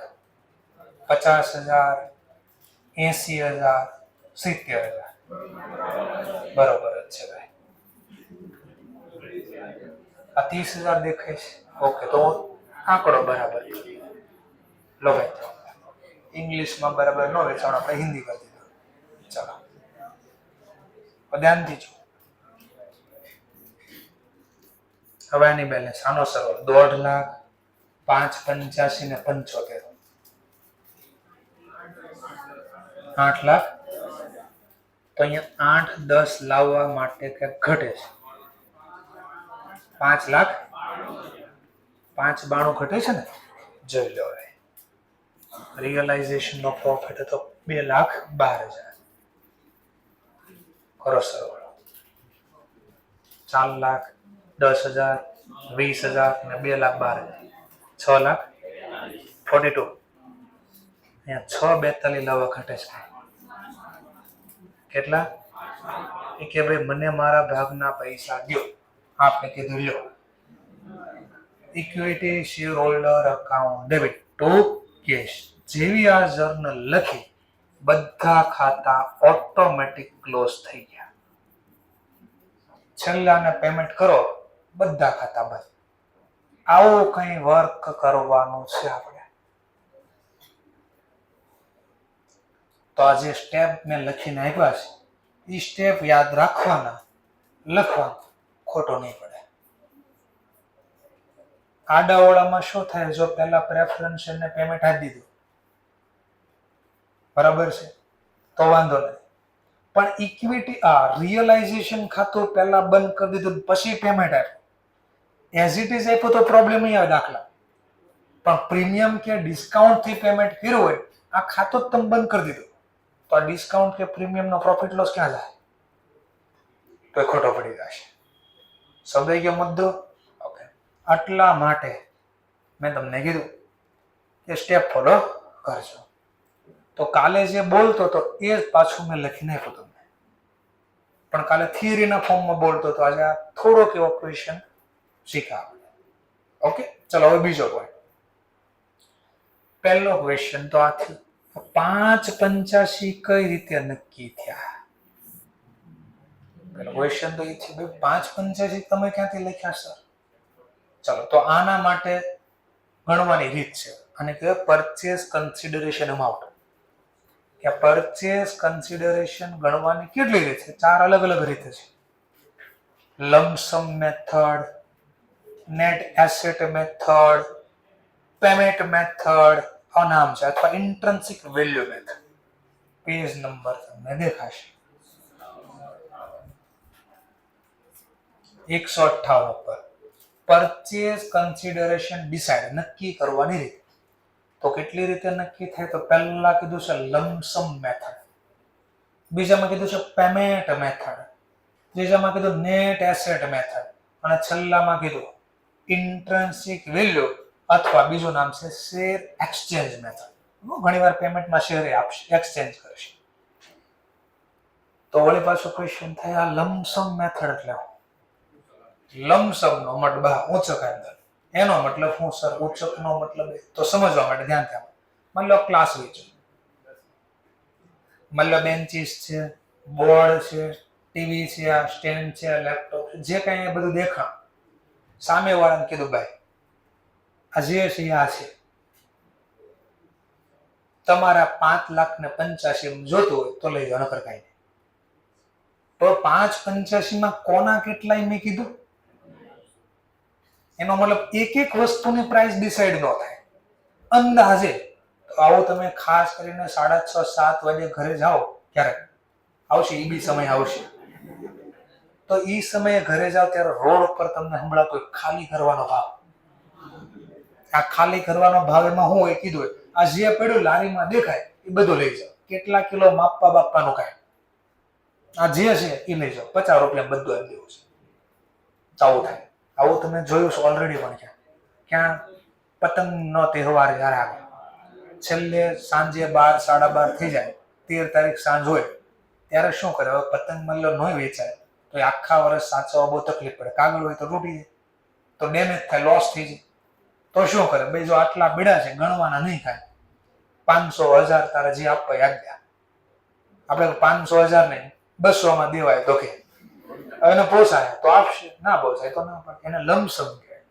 50,000 80,000 70,000 બરોબર જ છે ભાઈ આ 30,000 દેખાય છે ઓકે તો આંકડો બરાબર લો ભાઈ ઇંગ્લિશમાં બરાબર ન વેચાણ આપણે હિન્દી કરી દીધું. ચાલો ધ્યાનથી જો હવે આની બેલેન્સ આનો સરળ 1.5 લાખ 585 ને 75 8 લાખ તો અહીંયા 8 10 લાવવા માટે કંઈક ઘટે છે 5 લાખ 592 ઘટે છે ને જોઈ લો હવે રિયલાઇઝેશન નો પ્રોફિટ હતો 2,12,000 કરો સરવાળો 4 લાખ 10,000 20,000 ને 2,12,000 6 લાખ 42 અહીંયા 642 લાવવા ઘટે છે કેટલા એ કે ભાઈ મને મારા ભાગના પૈસા દો આપણે કીધું લ્યો equity share holder account debit to cash જેવી આ જર્નલ લખી બધા ખાતા ઓટોમેટિક ક્લોઝ થઈ ગયા છેલ્લાને પેમેન્ટ કરો બધા ખાતા બંધ. આવું કઈ વર્ક કરવાનું છે આપણે તો આ જે સ્ટેપ મેં લખીને આપ્યા છે એ સ્ટેપ યાદ રાખવાના લખવાનું ખોટો નહીં પડે. આડાઓળામાં શું થાય જો પહેલા પ્રેફરન્સ ને પેમેન્ટ આપી દીધું બરાબર છે તો વાંધો નહીં પણ ઇક્વિટી રિયલાઇઝેશન ખાતું પહેલા બંધ કરી દીધું પછી પેમેન્ટ આપ્યું એઝ ઇટ ઇઝ આપ્યું તો પ્રોબ્લેમ નહીં આવે દાખલા પણ પ્રીમિયમ કે ડિસ્કાઉન્ટ થી પેમેન્ટ કર્યું હોય આ ખાતું જ તમે બંધ કરી દીધું તો આ ડિસ્કાઉન્ટ કે પ્રીમિયમ નો પ્રોફિટ લોસ ક્યાં જાય તો એ ખોટો પડી જશે. સમજાઈ ગયો મુદ્દો ઓકે આટલા માટે મેં તમને કીધું એ સ્ટેપ ફોલો કરજો. તો કાલે જે બોલતો હતો એ જ પાછું મેં લખીને આપ્યું તમને, પણ કાલે થિયરીના ફોર્મમાં બોલતો હતો, આજે આ થોડોક એવો ક્વેશ્ચન શીખ્યા. ઓકે, ચલો હવે બીજો પોઈન્ટ. પહેલો ક્વેશ્ચન તો આ થયું, 585 કઈ રીતે નક્કી થયા? પેલો ક્વેશ્ચન તો એ છે ભાઈ 585 તમે ક્યાંથી લખ્યા સર? ચલો, તો આના માટે ગણવાની રીત છે, અને કહેવાય પરચેસ કન્સિડરેશન અમાઉન્ટ. કે પરચેસ કન્સિડરેશન ગણવાની કેટલી રીત છે? 4 અલગ અલગ રીતે છે. Lump sum method, net asset method, payment method, આ નામ છે, અથવા ઇન્ટ્રિન્સિક વેલ્યુ મેથડ. પેજ નંબર તમને દેખાશે 158 પર. પરચેસ કન્સિડરેશન ડિસાઇડ નક્કી કરવાની રીત. તો કેટલી રીતે નક્કી થાય? તો પહેલા કીધું છે લમસમ મેથડ, બીજામાં કીધું છે પેમેન્ટ મેથડ, ત્રીજામાં કીધું નેટ એસેટ મેથડ, અને છેલ્લામાં કીધું ઇન્ટ્રિન્સિક વેલ્યુ, અથવા બીજું નામ છે શેર એક્સચેન્જ મેથડ. ઘણીવાર પેમેન્ટમાં શેર આપશે, એક્સચેન્જ કરશે. તો વળી પાછો ક્વેશ્ચન થાય, આ લમસમ મેથડ એટલે લમસમ નો મતલબ ઉચક અંદર, એનો મતલબ શું સર? ઉચક નો મતલબ તો સમજવા માટે ધ્યાન થયા. માની લો ક્લાસ વેચો, માની લો બેન્ચીસ છે, બોર્ડ છે, ટીવી છે, આ સ્ટેન્ડ છે, લેપટોપ છે, જે કઈ એ બધું દેખા. સામે વાળાને કીધું ભાઈ આ જે છે આ છે, તમારા 5,85,000 જોતું હોય તો લઈ જાઓ, નકર કઈ નહીં. તો 585 માં કોના કેટલાય મેં કીધું? એનો મતલબ એક એક વસ્તુની પ્રાઇસ ડિસાઈડ ન થાય, અંદાજે. તો આવું તમે ખાસ કરીને 6:30-7 વાગે ઘરે જાઓ, ક્યારેક આવશે એ બી સમય આવશે, તો એ સમયે ઘરે જાઓ ત્યારે રોડ ઉપર તમને સંભળાતો ખાલી કરવાનો ભાવ. આ ખાલી કરવાનો ભાવ એમાં હું એ કીધું, આ જે પડ્યું લારીમાં દેખાય એ બધું લઈ જાઓ. કેટલા કિલો માપવા બાપવાનું કાંઈ, આ જે છે એ લઈ જાઓ, 50 રૂપિયા બધું આપી દેવું છે. આવું થાય. આવું તમે જોયું છે ઓલરેડી. પણ ક્યાં પતંગનો તહેવાર જયારે આવે, છેલ્લે સાંજે 12-12:30 થઈ જાય, 13 તારીખ સાંજ હોય, ત્યારે શું કરે? હવે પતંગ મલ્લો ન વેચાય તો આખા વર્ષ સાચવવા બહુ તકલીફ પડે. કાગળ હોય તો તૂટી જાય, તો ડેમેજ થાય, લોસ થઈ જાય. તો શું કરે? ભાઈ જો આટલા બીડા છે, ગણવાના નહીં થાય, 500-1000 તારે જે આપવા યાદ દે. આપણે 500,000 નહીં, 200 દેવાય તો કે એને પોસાય તો આપશે, ના પોસાય તો ના પડે. એને લમસમ કહેવાય.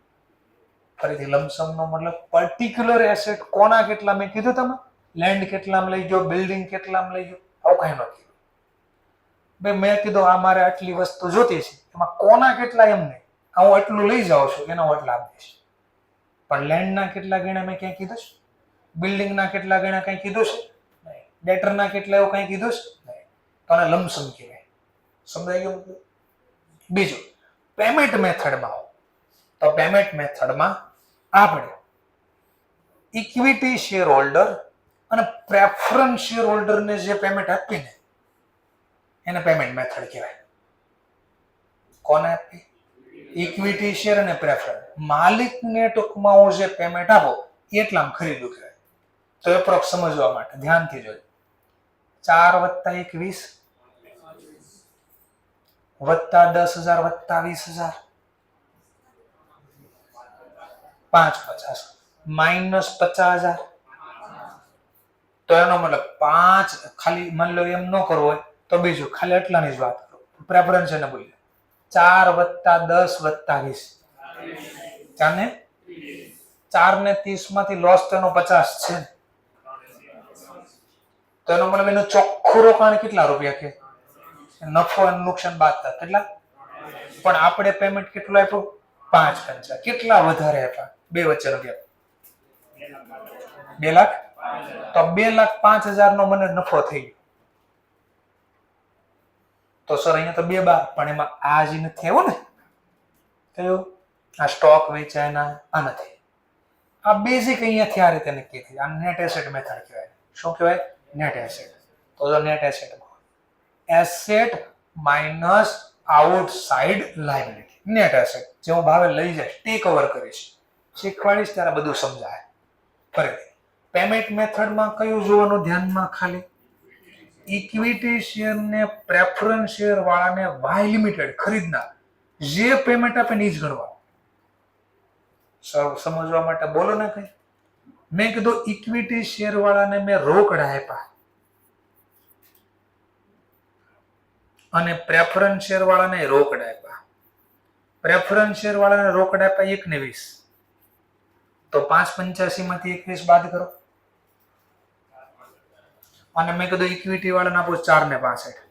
ફરીથી લમસમ નો મતલબ પર્ટિક્યુલર એસેટ કોના કેટલા મેં કીધું, તમે લેન્ડ કેટલામાં લઈ ગયો, બિલ્ડિંગ કેટલામાં લઈ ગયો, આવું કઈ ન કીધું. ભાઈ મેં કીધું આ મારે આટલી વસ્તુ જોતી છે, એમાં કોના કેટલા એમ નહીં, હું એટલું લઈ જાઉં છું, એનો હું એટલા આપીશ. પણ લેન્ડના કેટલા ગણ્યા મેં ક્યાંય કીધું છે? બિલ્ડિંગના કેટલા ગણ્યા કઈ કીધું છે? નહીં. ડેટરના કેટલા એવું કઈ કીધું છે? નહીં. તો આને લમસમ કહેવાય. સમજાઈ ગયું? બીજું, પેમેન્ટ મેથડમાં આવો તો પેમેન્ટ મેથડમાં આપણે ઇક્વિટી શેર હોલ્ડર અને પ્રેફરન્સ શેર હોલ્ડરને જે પેમેન્ટ આપીને એને પેમેન્ટ મેથડ કહેવાય. કોને આપી? ઇક્વિટી શેર અને પ્રેફરન્સ. માલિકને ટૂંકમાં હું જે પેમેન્ટ આપો એટલામાં ખરીદું કહેવાય. તો એપ્રોક્સ સમજવા માટે ધ્યાનથી જોજો. 4 + 1 = 20, વત્તા 10,000 વત્તા 20,000 550 માઇનસ 50,000. તો એનો મતલબ 5 ખાલી માની લો એમ ન કરવું હોય તો બીજું ખાલી એટલાની જ વાત કરો. પ્રેફરન્સ એને બોલીએ 4 વત્તા 10 વત્તા 20 ચાને 4 ને 30 માંથી લોસ તો એનો 50 છે. તો એનો મતલબ એનું ચોખ્ખું રોકાણ કેટલા રૂપિયા કે નફો અને નુકસાન બાદ થાય કેટલા? પણ આપણે પેમેન્ટ કેટલું આપ્યું? 550. કેટલા વધારે આપ્યા? બે વચ્ચેનો ગેપ 2 લાખ. તો 2,05,000 નો મને નફો થઈ ગયો. તો સર અહીંયા તો 2 બાર, પણ એમાં આ જ નથી આવ્યો ને. કયો? આ સ્ટોક વેચાયના આ નથી. આ બેઝિક અહીંયાથી આ રીતે નક્કી થઈ. આ નેટ એસેટ મેથડ કહેવાય. શું કહેવાય? Net asset. તો net asset asset minus outside liability. Net asset જે હું ભાવે લઈ જઈશ, ટેક ઓવર કરીશ, શીખવાડીશ ત્યારે બધું સમજાય. ફરીથી પેમેન્ટ મેથડમાં કયું જોવાનું ધ્યાનમાં? ખાલી ઇક્વિટી શેર ને પ્રેફરન્સ શેર વાળાને વાય લિમિટેડ ખરીદનાર જે પેમેન્ટ આપે ને એ જ ગણવાનું. સમજવા માટે બોલો ને કઈ. મેં કીધું ઇક્વિટી શેર વાળાને મેં રોકડા આપ્યા અને પ્રેફરન્સ શેર વાળાને રોકડા આપ્યા. પ્રેફરન્સ શેર વાળાને રોકડા આપ્યા 1 ને 20, તો 5.85 માંથી 21 બાદ કરો. અને મેં કીધું ઇક્વિટી વાળાને આપો 4 ને 65,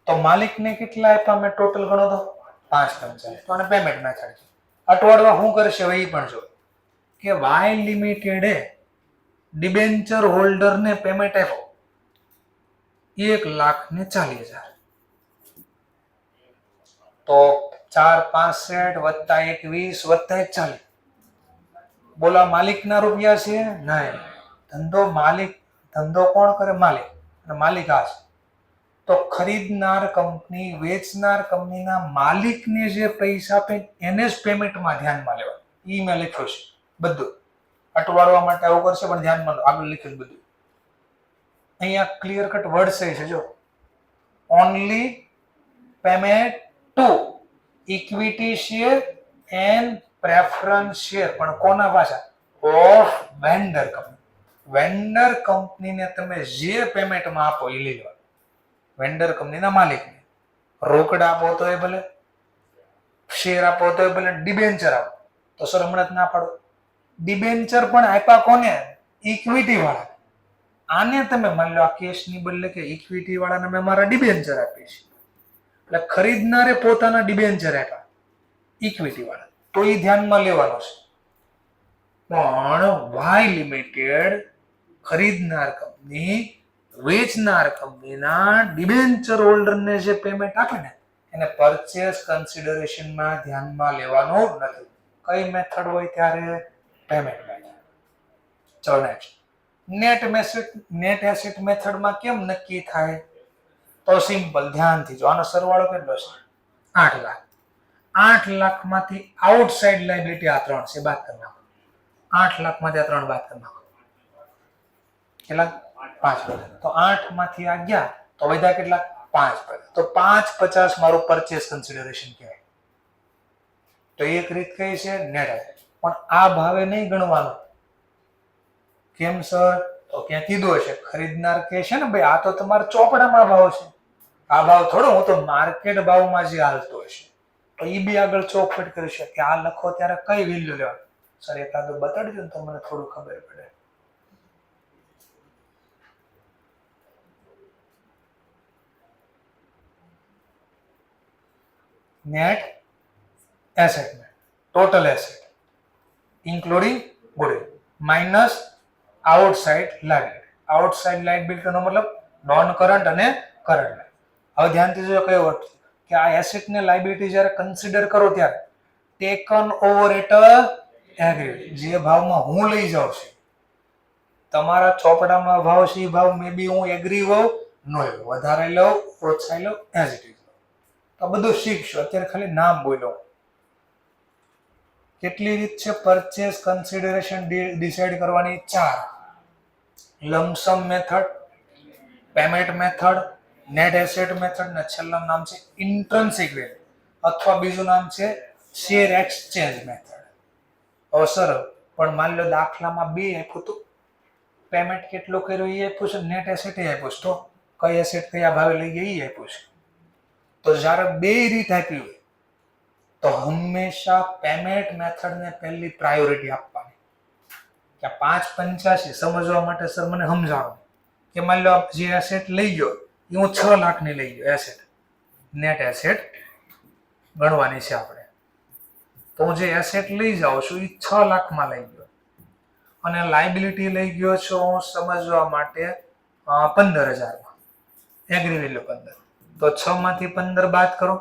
તો માલિકને કેટલા આપ્યા મેં ટોટલ ગણો તો 5.85. તો આને પેમેન્ટ મેથડ છે. અટવાડવા શું કરશે એ પણ જો કે વાય લિમિટેડે ડિબેન્ચર હોલ્ડરને પેમેન્ટ આપ્યો 1,40,000, તો 4.65 વત્તા 21 વત્તા 1,40. બોલા માલિકના રૂપિયા છે? નહીં. ધંધો કોણ કરે? માલિક. અને માલિક આ છે. તો ખરીદનાર કંપની વેચનાર કંપનીના માલિકને જે પૈસા આપે એને જ પેમેન્ટમાં ધ્યાનમાં લેવા. ઈ મેં લખ્યું છે બધું. અટવાડવા માટે આવું કરશે પણ ધ્યાનમાં આગળ લખ્યું બધું. અહીંયા ક્લિયર કટ વર્ડ છે જો only payment two equity share and preference share, પણ કોના પાછા? Of vendor company. વેન્ડર કંપનીને તમે જે પેમેન્ટમાં આપો એ લઈ લેવાનું. વેન્ડર કંપનીના માલિકને રોકડા આપો તો એ ભલે, શેર આપો તો એ ભલે, ડિબેન્ચર આપો તો સર હમણાં જ ના પાડો. ડિબેન્ચર પણ આપ્યા કોને? ઇક્વિટી વાળા. આને તમે માની લો આ કેસની બદલે કે ઇક્વિટી વાળાને મેં મારા ડિબેન્ચર આપી છે, એટલે ખરીદનારે પોતાના ડિબેન્ચર આપ્યા ઇક્વિટી વાળા, તો એ ધ્યાનમાં લેવાનો છે. પણ વાય લિમિટેડ ખરીદનાર કંપની વેચનાર કંપનીના ડિબેન્ચર હોલ્ડરને જે પેમેન્ટ આપે ને એને પરચેસ કન્સિડરેશનમાં ધ્યાનમાં લેવાનું નથી. કઈ મેથડ હોય ત્યારે? Payment method. ચલો નેક્સ્ટ. નેટ એસેટ મેથડમાં કેમ નક્કી થાય? તો સિમ્પલ, ધ્યાનથી જો. આનો સરવાળો કેટલો છે? 8 લાખ. 8 લાખમાંથી આઉટસાઇડ લાયબિલિટી આ 3 છે, બાદ કરી નાખો. 8 લાખમાંથી આ 3 બાદ કરી નાખો. કેટલા? 5%. તો 8 માંથી આ ગયા તો વધ્યા કેટલા? 5%. તો 5.50 મારું પરચેસ કન્સિડરેશન કહેવાય. તો એક રીત કઈ છે? નેટ. પણ આ ભાવે નહીં ગણવાનું. કેમ સર? તો ક્યાં કીધું હશે ખરીદનાર કે છે ને ભાઈ આ તો તમારા ચોપડામાં ભાવ છે, આ ભાવ થોડો, હું તો માર્કેટ ભાવમાં જે હાલતો હશે. તો એ બી આગળ ચોખવટ કરી શકે. આ લખો ત્યારે કઈ વેલ્યુ લેવાની? સર એકાદું બતાડજો ને તો મને થોડું ખબર પડે. નેટ એસેટ में total asset including goodwill minus outside liability. Outside liability નો મતલબ નોન કરન્ટ અને કરન્ટ. હવે ધ્યાનથી જોજો કયો વર્ડ કે આ એસેટ ને લાયબિલિટી જ્યારે કન્સિડર કરો ત્યારે ટેકન ઓવર એટ એગ્રીડ, જે ભાવમાં હું લઈ જાઉં છું, તમારા ચોપડામાં ભાવ છે એ ભાવ મે બી હું એગ્રી હોઉં ન હોય, વધારે લઉં ઓછા લઉં એઝ ઇટ ઇઝ. તો બધું શીખશું. અત્યારે ખાલી નામ બોલો. કેટલી રીત છે પરચેસ કન્સિડરેશન ડિસાઈડ કરવાની? 4. Lump sum method, payment method, net asset method ને છેલ્લું નામ છે ઇન્ટ્રિન્સિક વેલ્યુ, અથવા બીજું નામ છે શેર એક્સચેન્જ મેથડ. હવે સર પણ માની લો દાખલામાં 2 આપ્યું હતું, પેમેન્ટ કેટલો કર્યો એ આપ્યું છે, નેટ એસેટ એ આપ્યું છે, તો કઈ એસેટ કયા ભાવે લઈ ગઈ એ આપ્યું છે. તો જ્યારે 2 રીત આપી હોય તો હંમેશા પેમેન્ટ મેથડને પહેલી પ્રાયોરિટી આપવાની. કે 5.85 સમજવા માટે સર મને સમજાવો કે માની લો જે એસેટ લઈ ગયો એ હું 6 લાખની લઈ ગયો એસેટ, નેટ એસેટ ગણવાની છે આપણે. તો હું જે એસેટ લઈ જાઉં છું એ 6 લાખમાં લઈ ગયો અને લાયબિલિટી લઈ ગયો છું હું સમજવા માટે 15,000માં, એગ્રી વેલ્યુ 15. તો 6 માંથી 15 બાદ કરો,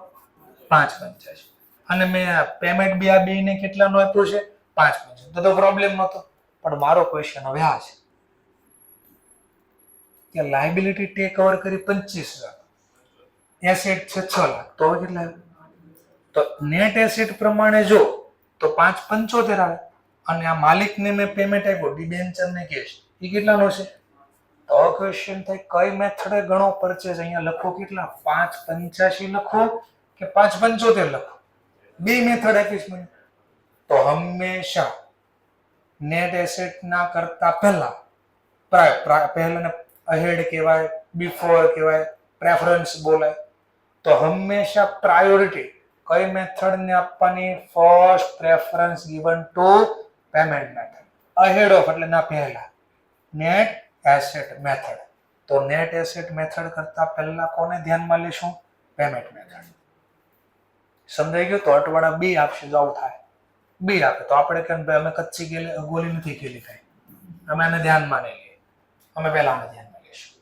5.85. અને મેં પેમેન્ટ બી આ બેને કેટલાનું આપ્યું છે? 5.85. તો પ્રોબ્લેમ નહોતો. પણ મારો ક્વેશ્ચન હવે આ છે કે લાયબિલિટી ટેક ઓવર કરી 25,000, એસેટ છે 6 લાખ, તો હવે કેટલા? તો નેટ એસેટ પ્રમાણે જો તો 5.75 આવે અને આ માલિકને મેં પેમેન્ટ આપ્યો ડિબેન્ચરને કેશ, એ કેટલાનો છે? તો ક્વેશ્ચન થાય કઈ મેથડે ગણો પરચેસ? અહીંયા લખો કેટલા? 585 લખો કે 575 લખો? બે મેથડ આપીશ મને. તો હંમેશા નેટ એસેટ ના કરતા પહેલા પહેલા અહેડ કહેવાય, બિફોર કહેવાય, પ્રેફરન્સ બોલાય. તો હંમેશા પ્રાયોરિટી કઈ મેથડને આપવાની? First preference given to payment method. Ahead of એટલે ના પહેલા, નેટ એસેટ મેથડ. તો નેટ એસેટ મેથડ કરતા પહેલા કોને ધ્યાનમાં લેશું? Payment method. સમજાઈ ગયું? તો અટવાળા બી આપશે, જો આવું થાય બી આપે તો આપણે કેમ ભાઈ અમે કચ્છી ગોલી નથી ખેલી થાય, અમે આને ધ્યાનમાં નહીં લઈએ, અમે પહેલા આને ધ્યાનમાં લઈશું.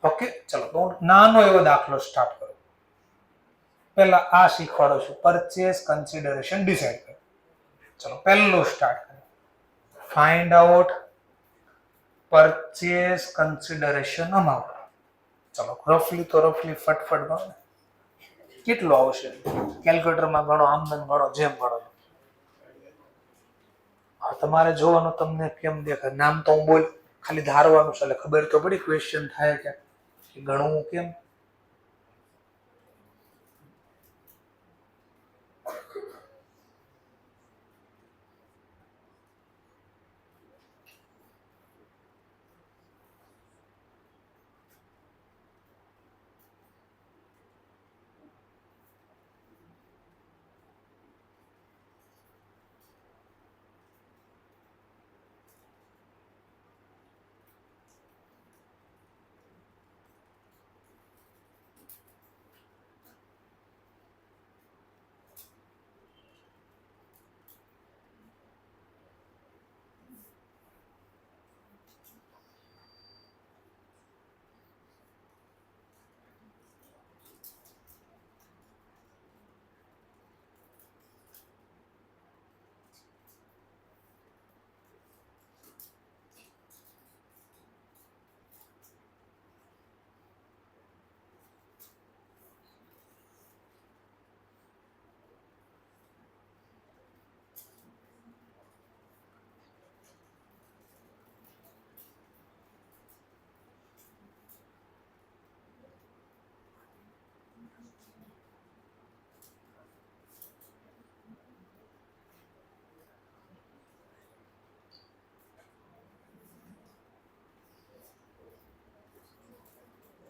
ઓકે, ચલો તો નાનો એવો દાખલો સ્ટાર્ટ કરો. પહેલા આ શીખવાડો છું, પરચેસ કન્સિડરેશન ડિસાઇડ કરો. ચલો પહેલું સ્ટાર્ટ કરો. Find out purchase consideration amount. ચલો રફલી તો રફલી ફટફટ ગણો. કેટલું આવશે? કેલ્ક્યુલેટરમાં ગણો, આમ ગણો, જેમ ગણો. તમારે જોવાનું તમને કેમ દેખાય. નામ તો હું બોલ, ખાલી ધારવાનું છે એટલે ખબર તો પડી ક્વેશ્ચન થાય કે ગણવું કેમ.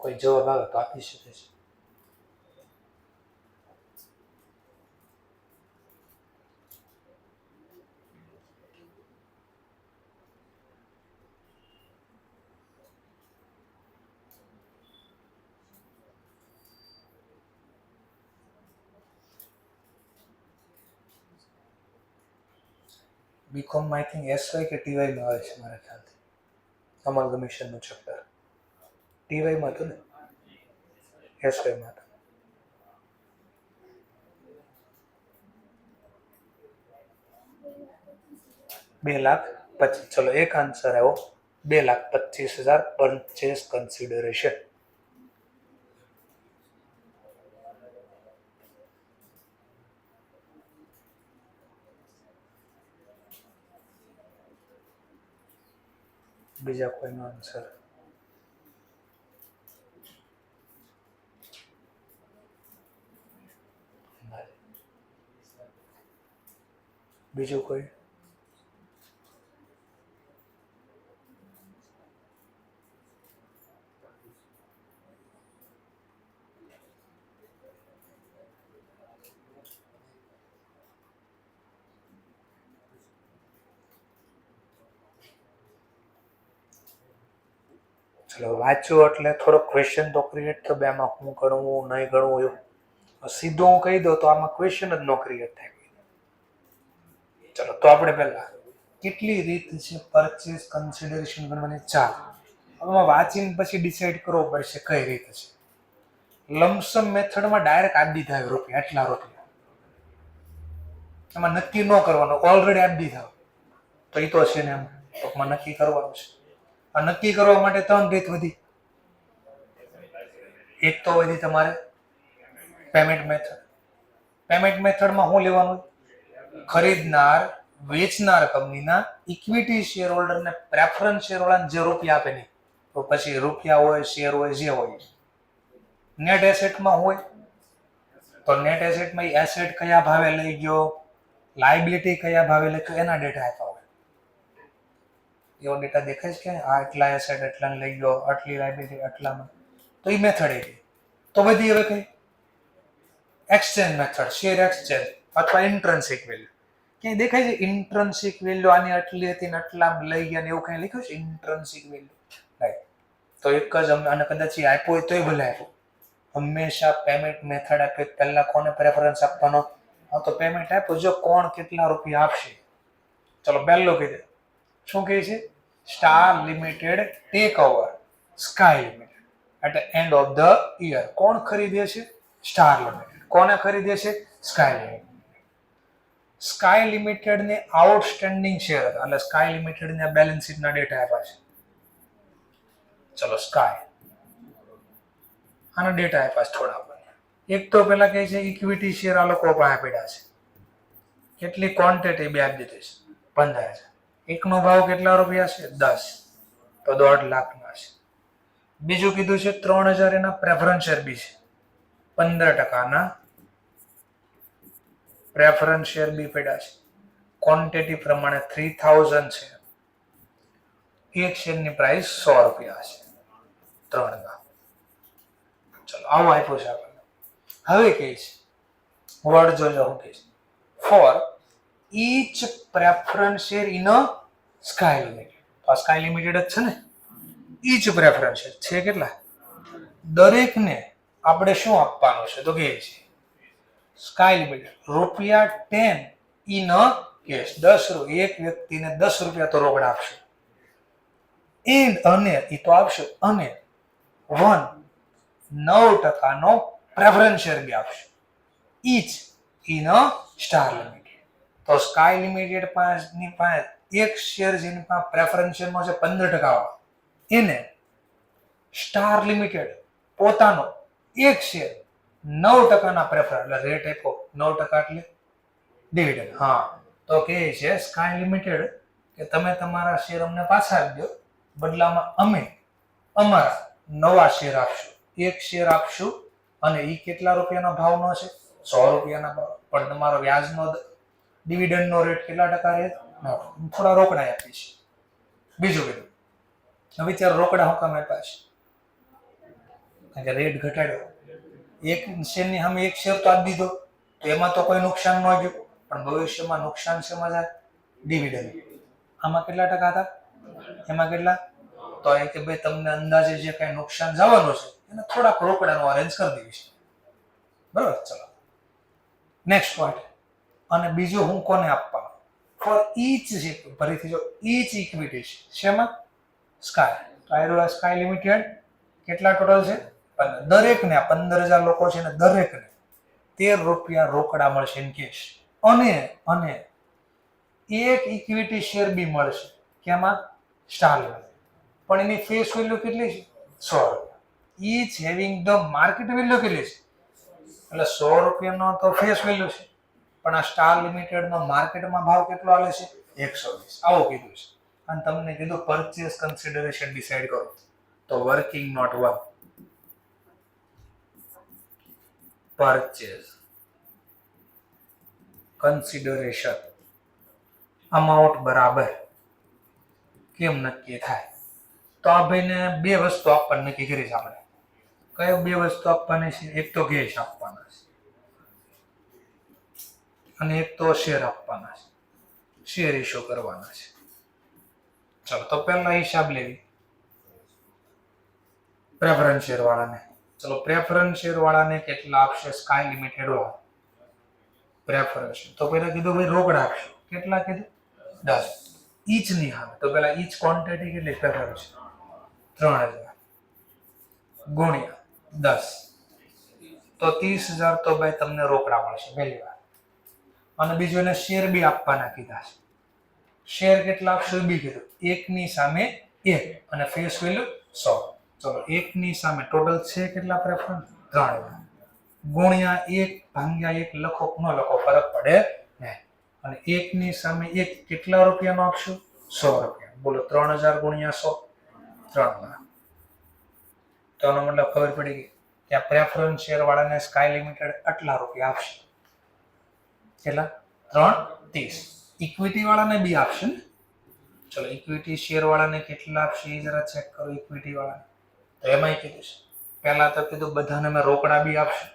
કોઈ જવાબ આવે તો આપી શકે છે. બીકોમ આઈ થિંક એસવાય કે ટીવાયમાં આવે છે મારા ખ્યાલથી. અમલ કમિશનનું ચેપ્ટર ટીવાયમાં હતું ને? એસવાયમાં હતું. 2,25,000. ચલો એક આન્સર આવ્યો, 2,25,000 પરચેસ કન્સિડરેશન. બીજા કોઈનો આન્સર? બીજું કોઈ? ચલો વાંચ્યું એટલે થોડો ક્વેશ્ચન તો ક્રિએટ થયો, આમાં હું ગણવું નહીં ગણવું એવું. સીધો હું કહી દઉં તો આમાં ક્વેશ્ચન જ ન ક્રિએટ થાય. ચલો તો આપણે પહેલા કેટલી રીત છે પરચેસ કન્સિડરેશન ગણવાની? 4. હવે વાંચીને પછી ડિસાઈડ કરવો પડશે કઈ રીત છે. લમસમ મેથડમાં ડાયરેક્ટ આપી દીધા રૂપિયા, એટલા રૂપિયા. એમાં નક્કી ન કરવાનું, ઓલરેડી આપી દીધા તો એ તો છે ને એમ ટૂંકમાં નક્કી કરવાનું છે. આ નક્કી કરવા માટે 3 રીત વધી. એક તો વધી તમારે પેમેન્ટ મેથડ. પેમેન્ટ મેથડમાં શું લેવાનું? ખરીદનાર વેચનાર કંપનીના ઇક્વિટી શેર હોલ્ડરને પ્રેફરન્સ શેર હોલ્ડરને જે રૂપિયા આપે નહીં, તો પછી રૂપિયા હોય, શેર હોય, જે હોય, નેટ એસેટમાં હોય તો નેટ એસેટમાં એસેટ કયા ભાવે લઈ ગયો, લાયબિલિટી કયા ભાવે લઈ ગયો, એના ડેટા આપ્યા હોય. એવો ડેટા દેખાય છે કે આટલા એસેટ એટલા લઈ ગયો, આટલી લાયબિલિટી આટલામાં, તો એ મેથડ એ તો બધી હવે કઈ એક્સચેન્જ મેથડ, શેર એક્સચેન્જ અથવા ઇન્ટ્રન્સિક વેલ્યુ. ક્યાંય દેખાય છે ઇન્ટ્રન્સિક વેલ્યુ આની આટલી હતી ને આટલા લઈ ગયા ને એવું કઈ લખ્યું છે ઇન્ટ્રન્સિક વેલ્યુ? રાઈટ. તો એક જ અને કદાચ એ આપ્યો હોય તોય ભલે આપ્યો. હંમેશા પેમેન્ટ મેથડ આપે પહેલા કોને પ્રેફરન્સ આપવાનો? હા, તો પેમેન્ટ આપ્યો, જો કોણ કેટલા રૂપિયા આપશે. ચલો પહેલો કીધે શું કહે છે? Star limited take over sky limited at end of the year. કોણ ખરીદે છે? Star limited. કોને ખરીદે છે? Sky limited. સ્કાય લિમિટેડ ને આઉટસ્ટેન્ડિંગ શેર હતા, એટલે સ્કાય લિમિટેડ ને બેલેન્સ શીટ ના ડેટા આપ્યા છે. ચલો સ્કાય આના ડેટા આપ્યા છે થોડા. એક તો પેલા કહે છે ઇક્વિટી શેર આ લોકો પાસે પડ્યા છે, કેટલી ક્વોન્ટિટી બે આપી દીધી છે 15,000. એકનો ભાવ કેટલા રૂપિયા છે? 10, તો 1.5 લાખના છે. બીજું કીધું છે 3,000 એના પ્રેફરન્સ શેર બી છે, 15% પ્રેફરન્સ શેર બી પડ્યા છે. ક્વોન્ટિટી પ્રમાણે 3,000 છે. એક શેરની પ્રાઇસ 100 રૂપિયા છે. 3 લાખ. ચલો આવું આપ્યું છે આપણને. હવે કહે છે વર્ડ જોજો શું કહે છે? For each preference share in a sky limited. તો આ સ્કાય લિમિટેડ જ છે ને. ઈચ પ્રેફરન્સ શેર છે કેટલા? દરેકને આપણે શું આપવાનું છે? તો કહે છે sky limited ₹10 in a cash. 10 એક વ્યક્તિને 10 રૂપિયા તો રોકડા આપશે. એન્ડ અને એ તો આપશે, અને 9% પ્રેફરન્સ શેર બી આપશે. Each in a star limited. તો સ્કાય લિમિટેડ ની પાસે એક શેર જેની પાસે પ્રેફરન્સ શેરનો છે 15% વાળો, એને સ્ટાર લિમિટેડ પોતાનો એક શેર 9% પ્રેફરન્સ, એટલે રેટ આપ્યો 9% એટલે ડિવિડન્ડ. હા, તો કહે છે સ્કાય લિમિટેડ કે તમે તમારા શેર અમને પાછા આપી દો, બદલામાં અમે અમારા નવા શેર આપશું, એક શેર આપશું, અને એ કેટલા રૂપિયાના ભાવનો છે? 100 રૂપિયાના ભાવ. પણ તમારો વ્યાજનો ડિવિડન્ડનો રેટ કેટલા ટકા રહે? થોડા રોકડા આપીશ. બીજું કીધું હવે ત્યારે રોકડા હું કામ આપ્યા છે? કારણ કે રેટ ઘટાડ્યો. એક શેરની સામે એક શેર તો આપી દીધો, તો એમાં તો કોઈ નુકસાન ન ગયું, પણ ભવિષ્યમાં નુકસાન શેમાં જાય? ડિવિડન્ડ. આમાં કેટલા ટકા હતા? એમાં કેટલા? તો એ કે ભાઈ તમને અંદાજે જે કઈ નુકસાન જવાનું છે એને થોડાક રોકડાનું અરેન્જ કરી દઈશ. બરાબર. ચલો નેક્સ્ટ પોઈન્ટ. અને બીજું હું કોને આપવાનું? ફોર ઈચ છે, ફરીથી જો ઈચ ઇક્વિટી છે શેમાં? સ્કાય. તો આ સ્કાય લિમિટેડ કેટલા ટોટલ છે? દરેકને 15,000 લોકો છે ને દરેકને 13 રૂપિયા રોકડા મળશે ઇન કેશ, અને એક ઇક્વિટી શેર બી મળશે. કેમાં? Star limited. પણ એની ફેસ વેલ્યુ કેટલી છે? 100 રૂપિયા. Each having the market value કેટલી છે? એટલે 100 રૂપિયાનો તો ફેસ વેલ્યુ છે, પણ આ સ્ટાર લિમિટેડનો માર્કેટમાં ભાવ કેટલો આવે છે? 120. આવું કીધું છે. અને તમને કીધું પરચેસ કન્સિડરેશન ડિસાઈડ કરો, તો working note work. Purchase consideration amount બરાબર કેમ નક્કી થાય? તો આ ભાઈને બે વસ્તુ આપવાની નક્કી કરી છે આપણે. કયો બે વસ્તુ આપવાની છે? એક તો કેશ આપવાના છે અને એક તો શેર આપવાના છે, શેર ઇશ્યુ કરવાના છે. ચાલો તો પહેલા હિસાબ લેવી પ્રેફરન્સ શેર વાળાને. ચલો પ્રેફરન્સ શેર વાળાને કેટલા આપશે સ્કાય લિમિટેડ વાળા? પ્રેફરન્સ તો પહેલા કીધું ભાઈ રોકડા આપશું. કેટલા કીધું? 10. ઈચ ની હામે તો પહેલા ઈચ ક્વોન્ટિટી કેટલી? પ્રેફરન્સ 3,000 ગુણ્યા 10, તો 30,000 તો ભાઈ તમને રોકડા મળશે પહેલી વાર. અને બીજું એને શેર બી આપવાના કીધા છે. શેર કેટલા આપશું બી કીધું. એકની સામે એક, અને ફેસ વેલ્યુ 100. ચલો એકની સામે ટોટલ છે કેટલા પ્રેફરન્સ? 3,000 ગુણ્યા 1 ભાગ્યા 1 લખો ન લખો ફરક પડે નહીં. અને 1 ની સામે 1 કેટલા રૂપિયાનો આપશું? 100 રૂપિયા. બોલો 3000 ગુણ્યા 100, 3 લાખ. તો આનો મતલબ ખબર પડી ગઈ કે આ પ્રેફરન્સ શેર વાળાને સ્કાય લિમિટેડ આટલા રૂપિયા આપશે. કેટલા? 330. ઇક્વિટી વાળાને બી આપશે ને? ચલો ઇક્વિટી શેર વાળાને કેટલા આપશે એ જરા ચેક કરો. ઇક્વિટી વાળાને તો એમાંય કીધું છે, પહેલા તો કીધું બધાને મેં રોકડા બી આપશે.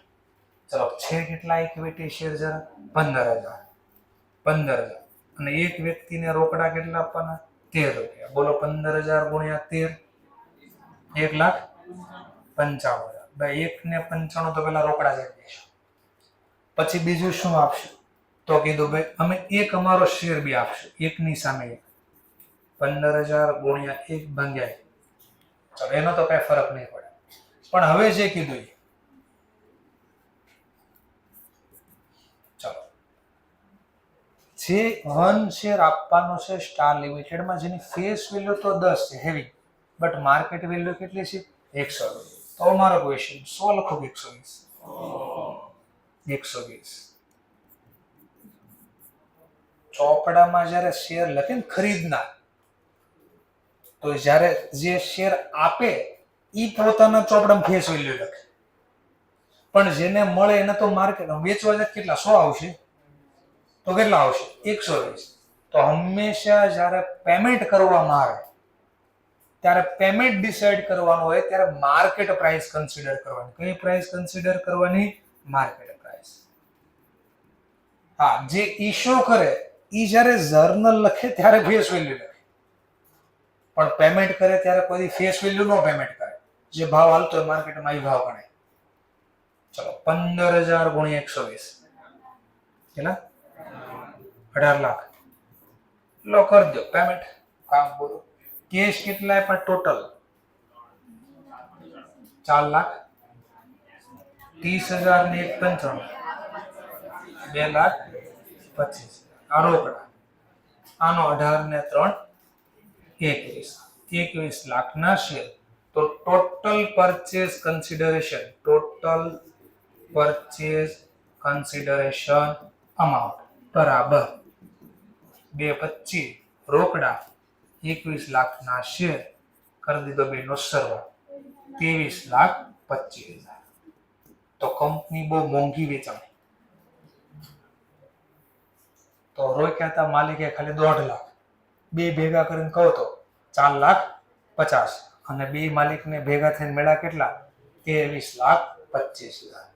ચલો છે કેટલા ઇક્વિટી શેર? જરા 15000. 15000 અને એક વ્યક્તિને રોકડા કેટલા આપવાના? 13 રૂપિયા. બોલો 15000 ગુણ્યા 13, 1,95,000. ભાઈ 1 ને 95 તો પેલા રોકડા જ આપી દઈશું. પછી બીજું શું આપશું? તો કીધું ભાઈ અમે એક અમારો શેર બી આપશું. 1 ની સામે 15000 ગુણ્યા 1 ભાગ્યા 1. ચલો એનો તો કઈ ફરક નહીં પડે. પણ હવે જે કીધું ચલો જે 1 શેર આપવાનો છે સ્ટાર લિમિટેડમાં, જેની ફેસ વેલ્યુ તો 10 છે હેવી, બટ માર્કેટ વેલ્યુ કેટલી છે? 120. તો અમારો ક્વેશ્ચન 100 લખો કે 120? 120. ચોપડામાં જ્યારે શેર લખે ને ખરીદનાર, તો જ્યારે જે શેર આપે ઈ પોતાના ચોપડામાં ફેસ વેલ્યુ લખે, પણ જેને મળે એને તો માર્કેટ વેચવા જાય કેટલા? 100 આવશે. તો કેટલા આવશે? 120. તો હંમેશા જ્યારે પેમેન્ટ કરવામાં આવે ત્યારે પેમેન્ટ ડિસાઈડ કરવાનું હોય ત્યારે માર્કેટ પ્રાઇસ કન્સિડર કરવાની. કઈ પ્રાઇસ કન્સિડર કરવાની? Market price. હા, જે ઇશ્યુ કરે ઈ જ્યારે જર્નલ લખે ત્યારે ફેસ વેલ્યુ લખે, પણ પેમેન્ટ કરે ત્યારે કોઈ ફેસ વેલ્યુ નો પેમેન્ટ કરે. જે ભાવ હાલતો હોય માર્કેટમાં એ ભાવ ગણાય. ચલો 15000 ગુણ્યા 120 કેટલા? 18 લાખ. લો કરી દો પેમેન્ટ. કામ બોલો. કેશ કેટલા પણ ટોટલ? 4,30,000 ને 1,95,000, 2,25,000. આ રોકડા. આનો 18 ને 3 21. 21 લાખના શેર. તો ટોટલ પરચેસ કન્સિડરેશન અમાઉન્ટ બરાબર 225 રોકડા, 21 લાખના શેર, કરી દીધો બેનો સરવાળો 23,25,000. તો કંપની બહુ મોંઘી વેચાણી. તો રોક્યા હતા માલિકે ખાલી 1.5 લાખ. બે ભેગા કરીને કહો તો 4,50,000. અને બે માલિકને ભેગા થઈને મળ્યા કેટલા? 23,25,000.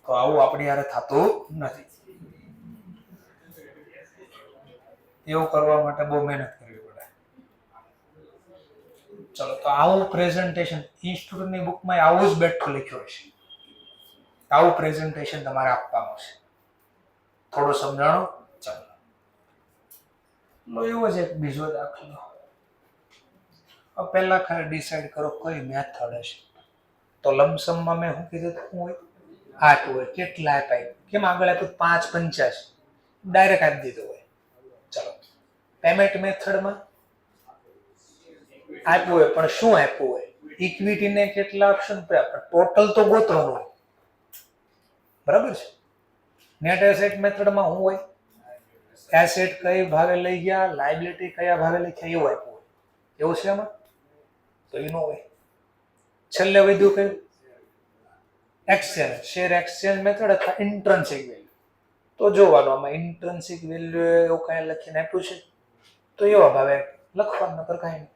તો આવું આપણી યારે થતું નથી. એવું કરવા માટે બહુ મહેનત કરવી પડે. ચલો તો આવું પ્રેઝન્ટેશન ઇન્સ્ટિટ્યૂટની બુકમાં આવું જ બેઠું લખ્યું છે. આવું પ્રેઝન્ટેશન તમારે આપવાનું છે. થોડું સમજાણો? ચાલો એવો જ એક બીજો દાખલો. પહેલા ખાલી ડિસાઈડ કરો કઈ મેથડ હશે. તો લમસમમાં મેં શું કીધું? શું હોય? 8 હોય. કેટલા આપ્યા? કેમ આગળ આપ્યું? 5,85. ડાયરેક્ટ આપી દીધો હોય. ચલો પેમેન્ટ મેથડમાં આપ્યું હોય, પણ શું આપ્યું હોય? ઇક્વિટીને કેટલા ઓપ્શન ટોટલ તો ગોતવાનું હોય. બરાબર છે? નેટ એસેટ મેથડમાં શું હોય? એસેટ કઈ ભાવે લઈ ગયા, લાયબિલિટી કયા ભાવે લઈ ગયા, એવું આપ્યું હોય. એવું છે એમાં? તો એ નો હોય. છેલ્લે વધ્યું કયું? એક્સચેન્જ. શેર એક્સચેન્જ મેથડ અથવા ઇન્ટ્રિન્સિક વેલ્યુ. તો જોવાનું આમાં ઇન્ટ્રિન્સિક વેલ્યુ એવું કઈ લખીને આપ્યું છે તો એવા ભાવે લખવાનું, નકર કાંઈ નહીં.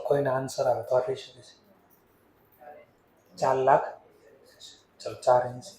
કોઈને આન્સર આવે તો આપી શકે છે. 4 લાખ. ચલો 480.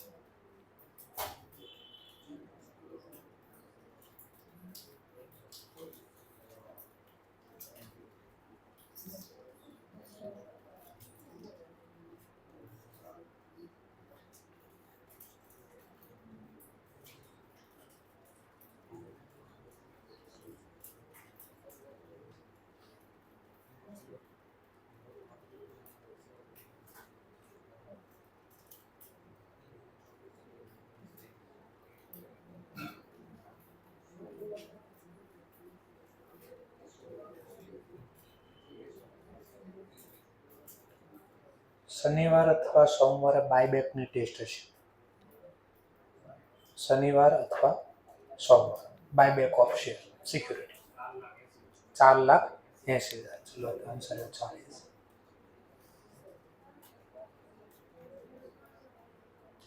શનિવાર અથવા સોમવારે બાયબેકની ટેસ્ટ હશે. શનિવાર અથવા સોમવાર બાયબેક ઓફ શેર સિક્યુરિટી 4,80,000. ચલો આન્સર 40.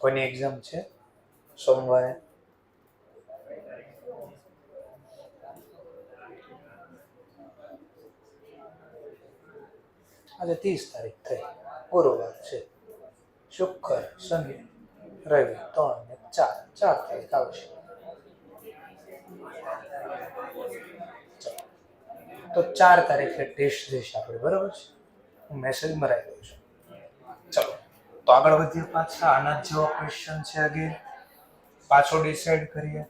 કોઈની એક્ઝામ છે સોમવારે? આજે 30 તારીખ થઈ, ગુરુવાર છે, શુક્ર, શનિ, રવિ 3 ને 4 તારીખ આવશે. તો 4 તારીખે ટેસ્ટ દેશે આપણે, બરાબર છે? હું મેસેજ મરાઈ દઉં છું. ચલો તો આગળ વધીએ પાછા. આના જેવો ક્વેશ્ચન છે અગેન, પાછો ડિસાઈડ કરીએ.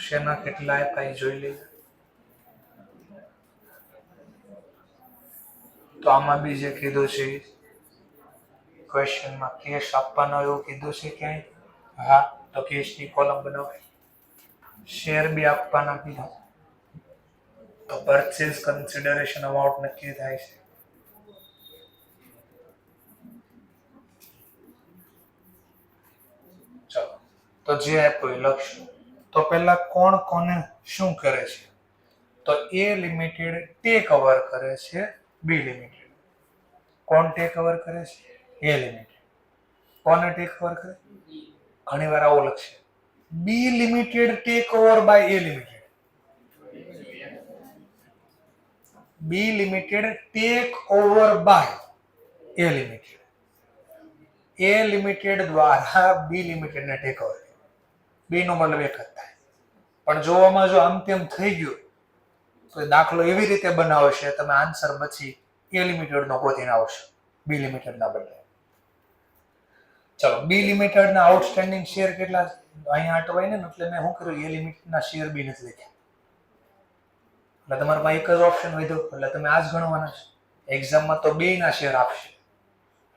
શેના કેટલા આપ્યા જોઈ લઈએ. તો આમાં બી જે કીધું છે ક્વેશ્ચનમાં કેશ આપવાનો એવું કીધું છે ક્યાંય? હા, તો કેશની કોલમ બનાવાય. શેર બી આપવાના કીધા, તો પરચેઝ કન્સિડરેશન અમાઉન્ટ નક્કી થાય છે. ચલો તો જે આપ્યું લખશું. તો પહેલા કોણ કોને શું કરે છે? તો એ લિમિટેડ ટેક ઓવર કરે છે બી લિમિટેડ. કોણ ટેક ઓવર કરે છે? A limited. કોને ટેક ઓવર કરે? ઘણી વાર આવું લખશે, B limited take over by A limited. B limited take over by A limited. A limited દ્વારા બી લિમિટેડ ને ટેક ઓવર. બી નો મતલબ એક જ થાય, પણ જોવામાં જો આમ તેમ થઈ ગયું તો દાખલો એવી રીતે બનાવશે તમે આન્સર પછી એ લિમિટેડ નો ગોતીને આવશે, બી લિમિટેડ ના બદલે. ચલો, બી લિમિટેડ ના આઉટસ્ટેન્ડિંગ શેર કેટલા? અહીંયા અટવાય ને, એટલે મેં શું કર્યું, એ લિમિટેડ ના શેર બી નથી લખ્યા. એટલે તમારા પાસે એક જ ઓપ્શન વધ્યો, એટલે તમે આ જ ગણવાના છે. એક્ઝામમાં તો બે ના શેર આપશે.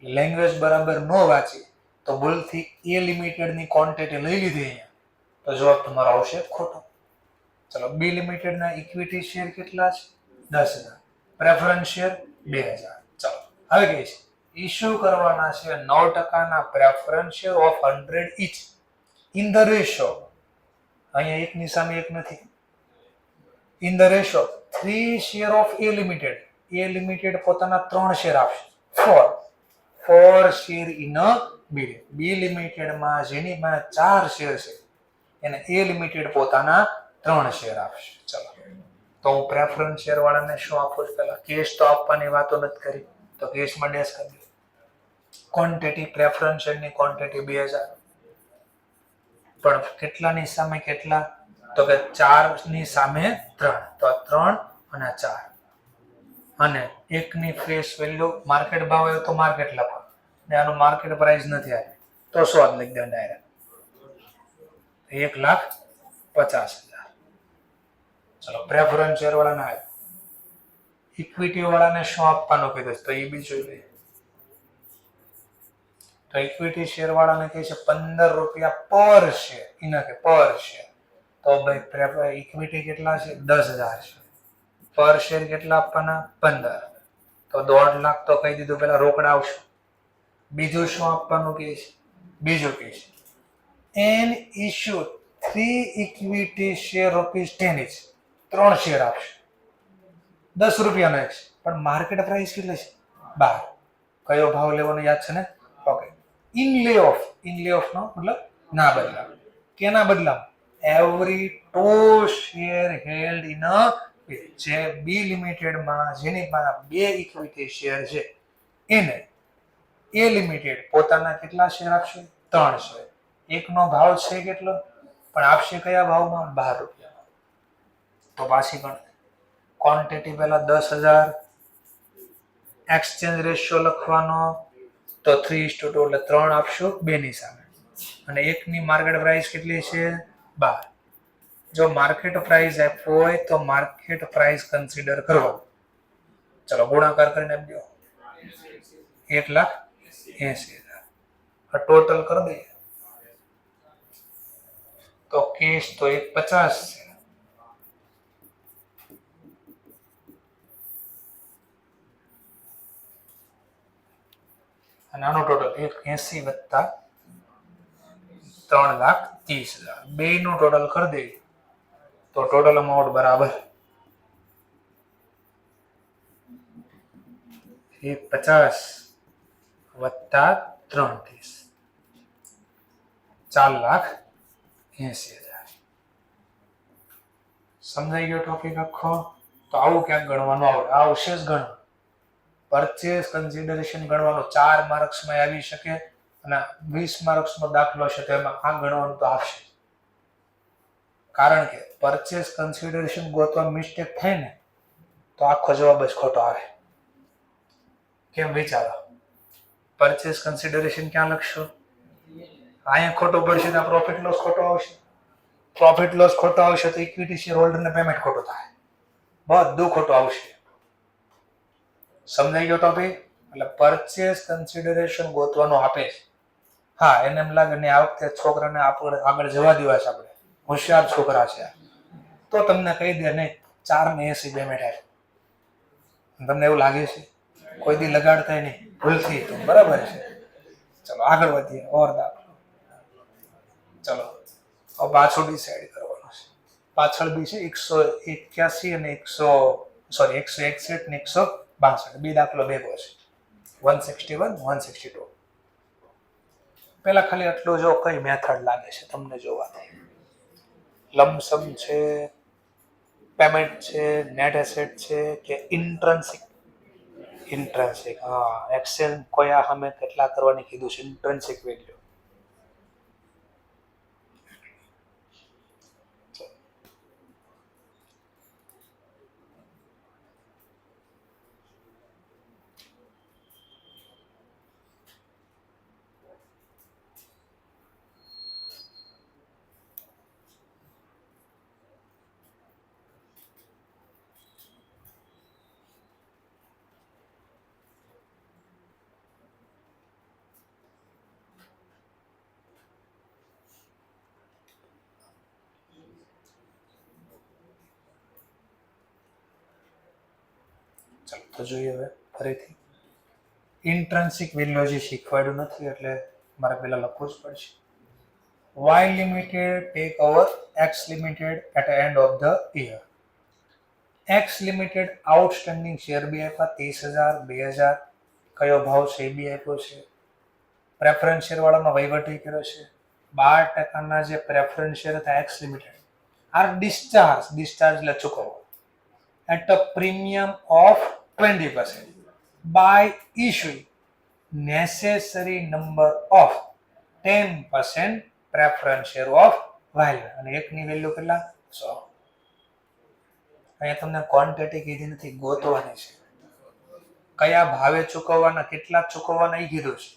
લેંગ્વેજ બરાબર ન વાંચી તો ભૂલથી એ લિમિટેડ ની ક્વોન્ટિટી લઈ લીધી અહીંયા, તો જવાબ તમારો આવશે ખોટો. ચલો, બી લિમિટેડ ના ઇક્વિટી શેર કેટલા છે? 10,000. Preference share 2,000. ચલો હવે કઈ છે, ઇશ્યુ કરવાના છે 9% ના preference share of 100 each in the ratio. અહીંયા એકની સામે એક નથી. In the ratio 3 share of A limited. A limited પોતાના 3 શેર આપશે. 4 share in B. B limited માં જેની પાસે 4 શેર છે એને એ લિમિટેડ પોતાના 3 શેર આપશે. ચલો તો હું પ્રેફરન્સ શેર વાળાને શું આપું છું? પહેલા કેશ તો આપવાની વાતો નથી કરી, તો કેશમાં ડેશ કરી દે. ક્વોન્ટિટી પ્રેફરન્સ શેરની ક્વોન્ટિટી 2,000, પણ કેટલાની સામે કેટલા? તો કે 4 ની સામે 3, તો 3 અને 4. અને એકની ફેસ વેલ્યુ માર્કેટ ભાવ આવ્યો તો માર્કેટ લખો, ને આનું માર્કેટ પ્રાઇસ નથી આવી તો 100 લખી દે ડાયરેક્ટ. 1,50,000. ચલો, પ્રેફરન્સ શેર વાળાને આવ્યો. ઇક્વિટી વાળાને શું આપવાનું કીધું તો એ બી જોઈ લઈએ. તો ઇક્વિટી શેર વાળાને કહે છે 15 રૂપિયા પર શેર. એના કે પર શેર, તો ભાઈ ઇક્વિટી કેટલા છે? 10,000 છે. પર શેર કેટલા આપવાના? 15. તો 1.5 લાખ તો કહી દીધું, પેલા રોકડા આવશે. બીજું શું આપવાનું કહે છે? બીજું કહે છે N issue 3 equity share ₹10 each. 3 share આપશે. 10 રૂપિયાનો એક છે, પણ માર્કેટ પ્રાઇસ કેટલી છે? 12. કયો ભાવ લેવાનો યાદ છે ને? ઓકે. ઇન લે ઓફ નો મતલબ ના બદલા. કેના બદલા? every two share held in a જે બી લિમિટેડ માં જેની પાસે બે ઇક્વિટી શેર છે એને એ લિમિટેડ પોતાના કેટલા શેર આપશે? 3 શેર. એકનો ભાવ છે કેટલો? પણ આપશે કયા ભાવમાં? 12 રૂપિયા. તો પાછી ગણતરી. ક્વોન્ટિટી પહેલા 10,000, એક્સચેન્જ રેશિયો લખવાનો તો 3:2 એટલે 3 આપશો 2 ની સામે, અને એકની માર્કેટ પ્રાઇસ કેટલી છે? 12. જો માર્કેટ પ્રાઇસ આપ્યો હોય તો માર્કેટ પ્રાઇસ કન્સિડર કરવો. ચલો ગુણાકાર કરીને આપજો. 1,80,000. ટોટલ કરી દઈએ તો કેશ તો 1,50 છે, અને આનો ટોટલ 1,80 વત્તા 3,30,000 બે નું ટોટલ કરી દઈએ તો ટોટલ અમાઉન્ટ બરાબર 1,50 વત્તા 3,30 4,80,000. સમજાઈ ગયો ટોપિક આખો? તો આવું ક્યાંક ગણવાનું આવડે. આવશે જ ગણવાનું. પરચેસ કન્સિડરેશન ગણવાનું 4 માર્ક્સમાં આવી શકે, અને 20 માર્ક્સનો દાખલો છે તો એમાં આ ગણવાનું તો આવશે. કારણ કે પરચેસ કન્સિડરેશન ગોતવા મિસ્ટેક થાય ને તો આખો જવાબ જ ખોટો આવે. કેમ વિચારો? પરચેસ કન્સિડરેશન ક્યાં લખશો? અહીંયા ખોટો પડશે તો પ્રોફિટ લોસ ખોટો આવશે. પ્રોફિટ લોસ ખોટો આવશે તો ઇક્વિટી શેર હોલ્ડરને પેમેન્ટ ખોટું થાય. બધું ખોટું આવશે. સમજાઈ ગયો ટોપિક? એટલે પરચેસ કન્સિડરેશન ગોતવાનું આપે છે. હા, એને એમ લાગે ને આ વખતે છોકરાને આગળ જવા દેવા છે, આપણે હોશિયાર છોકરા છે, તો તમને કહી દે નહીં 4,80 પેમેન્ટ આવે. તમને એવું લાગે છે? કોઈ દી લગાડતા નહીં, ભૂલથી તો બરાબર છે. ચલો આગળ વધીએ. ઓર દાખલો. ચલો હવે પાછું ડિસાઈડ કરવાનું છે. પાછળ બી છે 181 અને 161 ને 162. બે દાખલો ભેગો છે. 161, 162. પેલા ખાલી આટલું જો કઈ મેથડ લાગે છે તમને જોવાથી. લમસમ છે, પેમેન્ટ છે, નેટ એસેટ છે કે ઇન્ટ્રન્સિક? ઇન્ટ્રન્સિક. હા, એક્સચેન્જ કોયા સામે કેટલા કરવાની કીધું છે? ઇન્ટ્રન્સિક વેલ્યુ. ચાલો તો જોઈએ હવે ફરીથી. ઇન્ટ્રન્સિક વેલ્યુ હજી શીખવાડ્યું નથી એટલે મારે પહેલા લખવું જ પડશે. Y limited take over X limited at the end of the year. X limited outstanding share બી આપ્યા 30,000, 2,000. કયો ભાવ છે એ બી આપ્યો છે. પ્રેફરન્સ શેર વાળાનો વહીવટી કર્યો છે. 12% જે પ્રેફરન્સ શેર હતા X limited આર ડિસ્ચાર્જ એટલે ચૂકવવો at a premium of 20% by issuing necessary number of 10% preference share of value. અને એકની વેલ્યુ કેટલા? 100. અહીંયા તમને ક્વોન્ટિટી કીધી નથી, ગોતવાની છે. કયા ભાવે ચૂકવવાના, કેટલા ચૂકવવાના એ કીધું છે,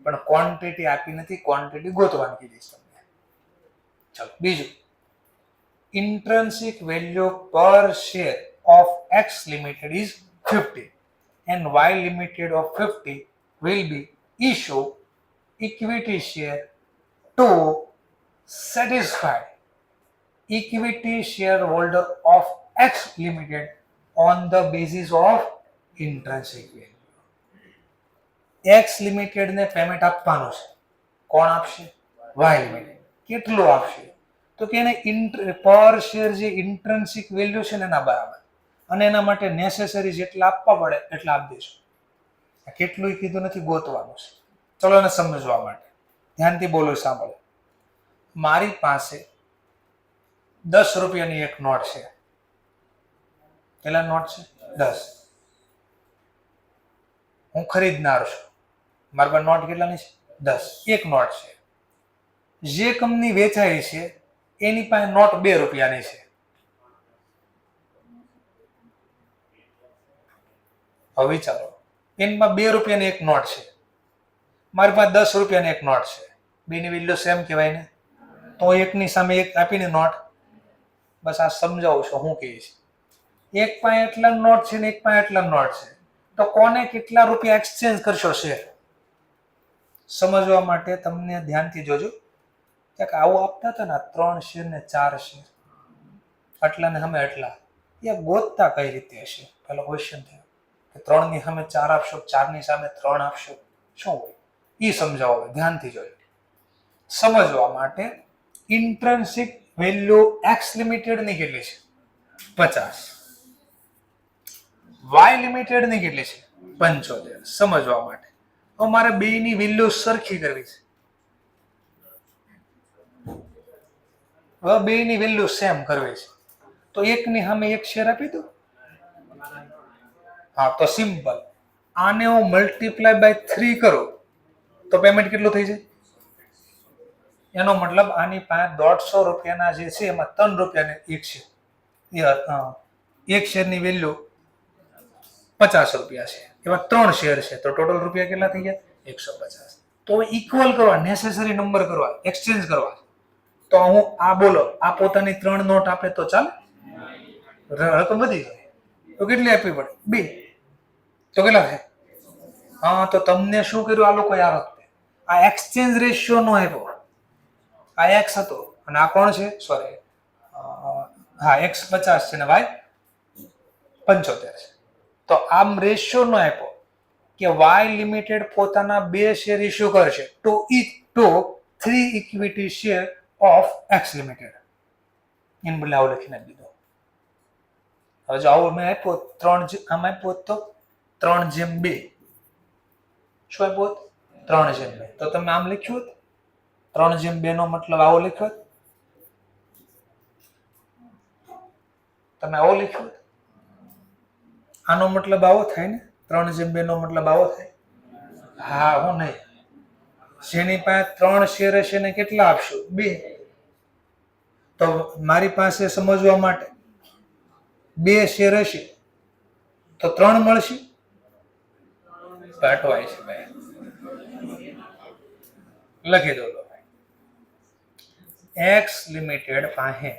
પણ ક્વોન્ટિટી આપી નથી. ક્વોન્ટિટી ગોતવાની કીધી છે તમને. ચાલો બીજું. Intrinsic value per share of X limited is 50 and Y limited of 50 will be issue equity share to satisfy equity shareholder of X limited on the basis of intrinsic value. X limited ને પેમેન્ટ આપવાનું છે. કોણ આપશે? Y limited. કેટલું આપશે? તો કે એને પર શેર જે ઇન્ટ્રન્સિક વેલ્યુ છે ને એના બરાબર, અને એના માટે નેસેસરી જેટલા આપવા પડે એટલા આપી દઈશું. કેટલું કીધું નથી, ગોતવાનું છે. ચલો એને સમજવા માટે ધ્યાનથી બોલો, સાંભળો. મારી પાસે ₹10 એક નોટ છે. કેટલા નોટ છે? 10. હું ખરીદનાર છું, મારી પાસે નોટ કેટલાની છે? 10. એક નોટ છે. જે કંપની વેચાય છે એની પાસે નોટ ₹2 છે. હવે વિચારો, એમાં ₹2 એક નોટ છે, મારી પાસે ₹10 એક નોટ છે. બેની વેલ્યુ સેમ કહેવાય ને? તો એકની સામે એક આપીને નોટ, બસ આ સમજાવું છું હું કહે છે. એક પાસે એટલા નોટ છે ને એક પાસે એટલા નોટ છે, તો કોને કેટલા રૂપિયા એક્સચેન્જ કરશો શેર? સમજવા માટે તમને ધ્યાનથી જોજો કે આવું આપતા હતા ને 3 શેર ને 4 શેર, આટલા ને સામે આટલા, એ ગોતતા કઈ રીતે હશે? પેલો ક્વેશ્ચન થયો કે 3 ની સામે 4 આપશો, 4 ની સામે 3 આપશો, શું હોય એ સમજાવો. ધ્યાનથી જોજો. સમજવા માટે ઇન્ટ્રિન્સિક વેલ્યુ એક્સ લિમિટેડ ની કેટલી છે? 50. વાય લિમિટેડ ની કેટલી છે? 75. સમજવા માટે અમારે બે ની વેલ્યુ સરખી કરવી છે. હવે બે ની વેલ્યુ સેમ કરવી છે, તો એક ની સામે એક શેર આપી દો. હા, તો સિમ્પલ. આને હું મલ્ટીપ્લાય બાય 3 કરું તો પેમેન્ટ કેટલું થઈ જાય? એનો મતલબ આની પાસે ₹150 જે છે એમાં ₹3 એક શેર, એક શેરની વેલ્યુ ₹50 છે, એમાં 3 શેર છે, તો ટોટલ રૂપિયા કેટલા થઈ ગયા? 150. તો ઇક્વલ કરવા, નેસેસરી નંબર કરવા, એક્સચેન્જ કરવા, તો હું આ બોલો, આ પોતાની 3 નોટ આપે તો ચાલે? રકમ વધી જાય. તો કેટલી આપવી પડે? 2. તો કેટલા થાય? હા, તો તમને શું કર્યું આ લોકો? આ વખતે આ એક્સચેન્જ રેશિયો નો આપ્યો. આ એક્સ હતો અને આ કોણ છે? સોરી, હા, એક્સ 50 છે ને વાય 75 છે. તો આમ રેશિયો નો આપ્યો કે વાય લિમિટેડ પોતાના 2 શેર ઇસ્યુ કરશે to 3 equity share of x limited. એને બદલે આવું લખીને દીધો. હવે જો આવું મેં આપ્યો 3, આમ આપ્યો તો 3/2. શું આપ્યો? 3/2. તો તમે આમ લખ્યું હોત 3/2 નો મતલબ આવો લખ્યો હોત? તમે આવો લખ્યો હોત? આનો મતલબ આવો થાય ને? 3/2 નો મતલબ આવો થાય? હા, હું નહીં. જેની પાસે 3 શેર હશે ને કેટલા આપશો? 2. તો મારી પાસે સમજવા માટે 2 શેર હશે તો 3 મળશે. પાટવાય છે ભાઈ, લખી દો. એક્સ લિમિટેડ પાસે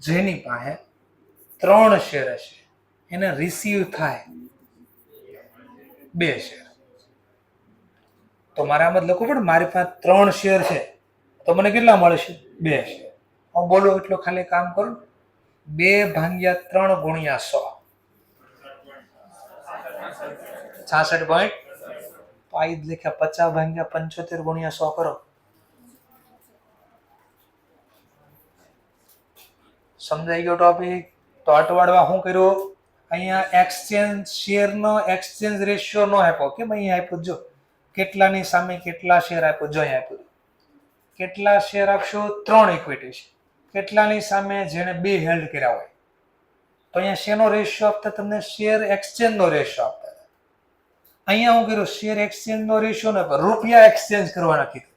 જેની પાસે 3 શેર હશે એને રિસીવ થાય 2 શેર. તો મારે આમ જ લખવું પડે, મારી પાસે 3 શેર છે તો મને કેટલા મળશે? 2 શેર. હું બોલો એટલું ખાલી કામ કરું, 2/3 × 100, 66 પોઈન્ટ. તો આ જ લખ્યા 50/75 × 100 કરો. સમજાઈ ગયો ટોપિક? તો અટવાડવા શું કર્યું? અહીંયા એક્સચેન્જ શેરનો એક્સચેન્જ રેશિયો નો આપ્યો. કેમ અહીંયા આપ્યું? જો કેટલાની સામે કેટલા શેર આપ્યું, જો અહીંયા આપ્યું. કેટલા શેર આપશો? 3 ઇક્વિટી છે. કેટલાની સામે જેને 2 હેલ્ડ કર્યા હોય, તો અહીંયા શેનો રેશિયો આપતા? તમને શેર એક્સચેન્જ નો રેશિયો આપતા. અહીંયા હું કર્યું શેર એક્સચેન્જ નો રેશિયો ને રૂપિયા એક્સચેન્જ કરવાના કીધું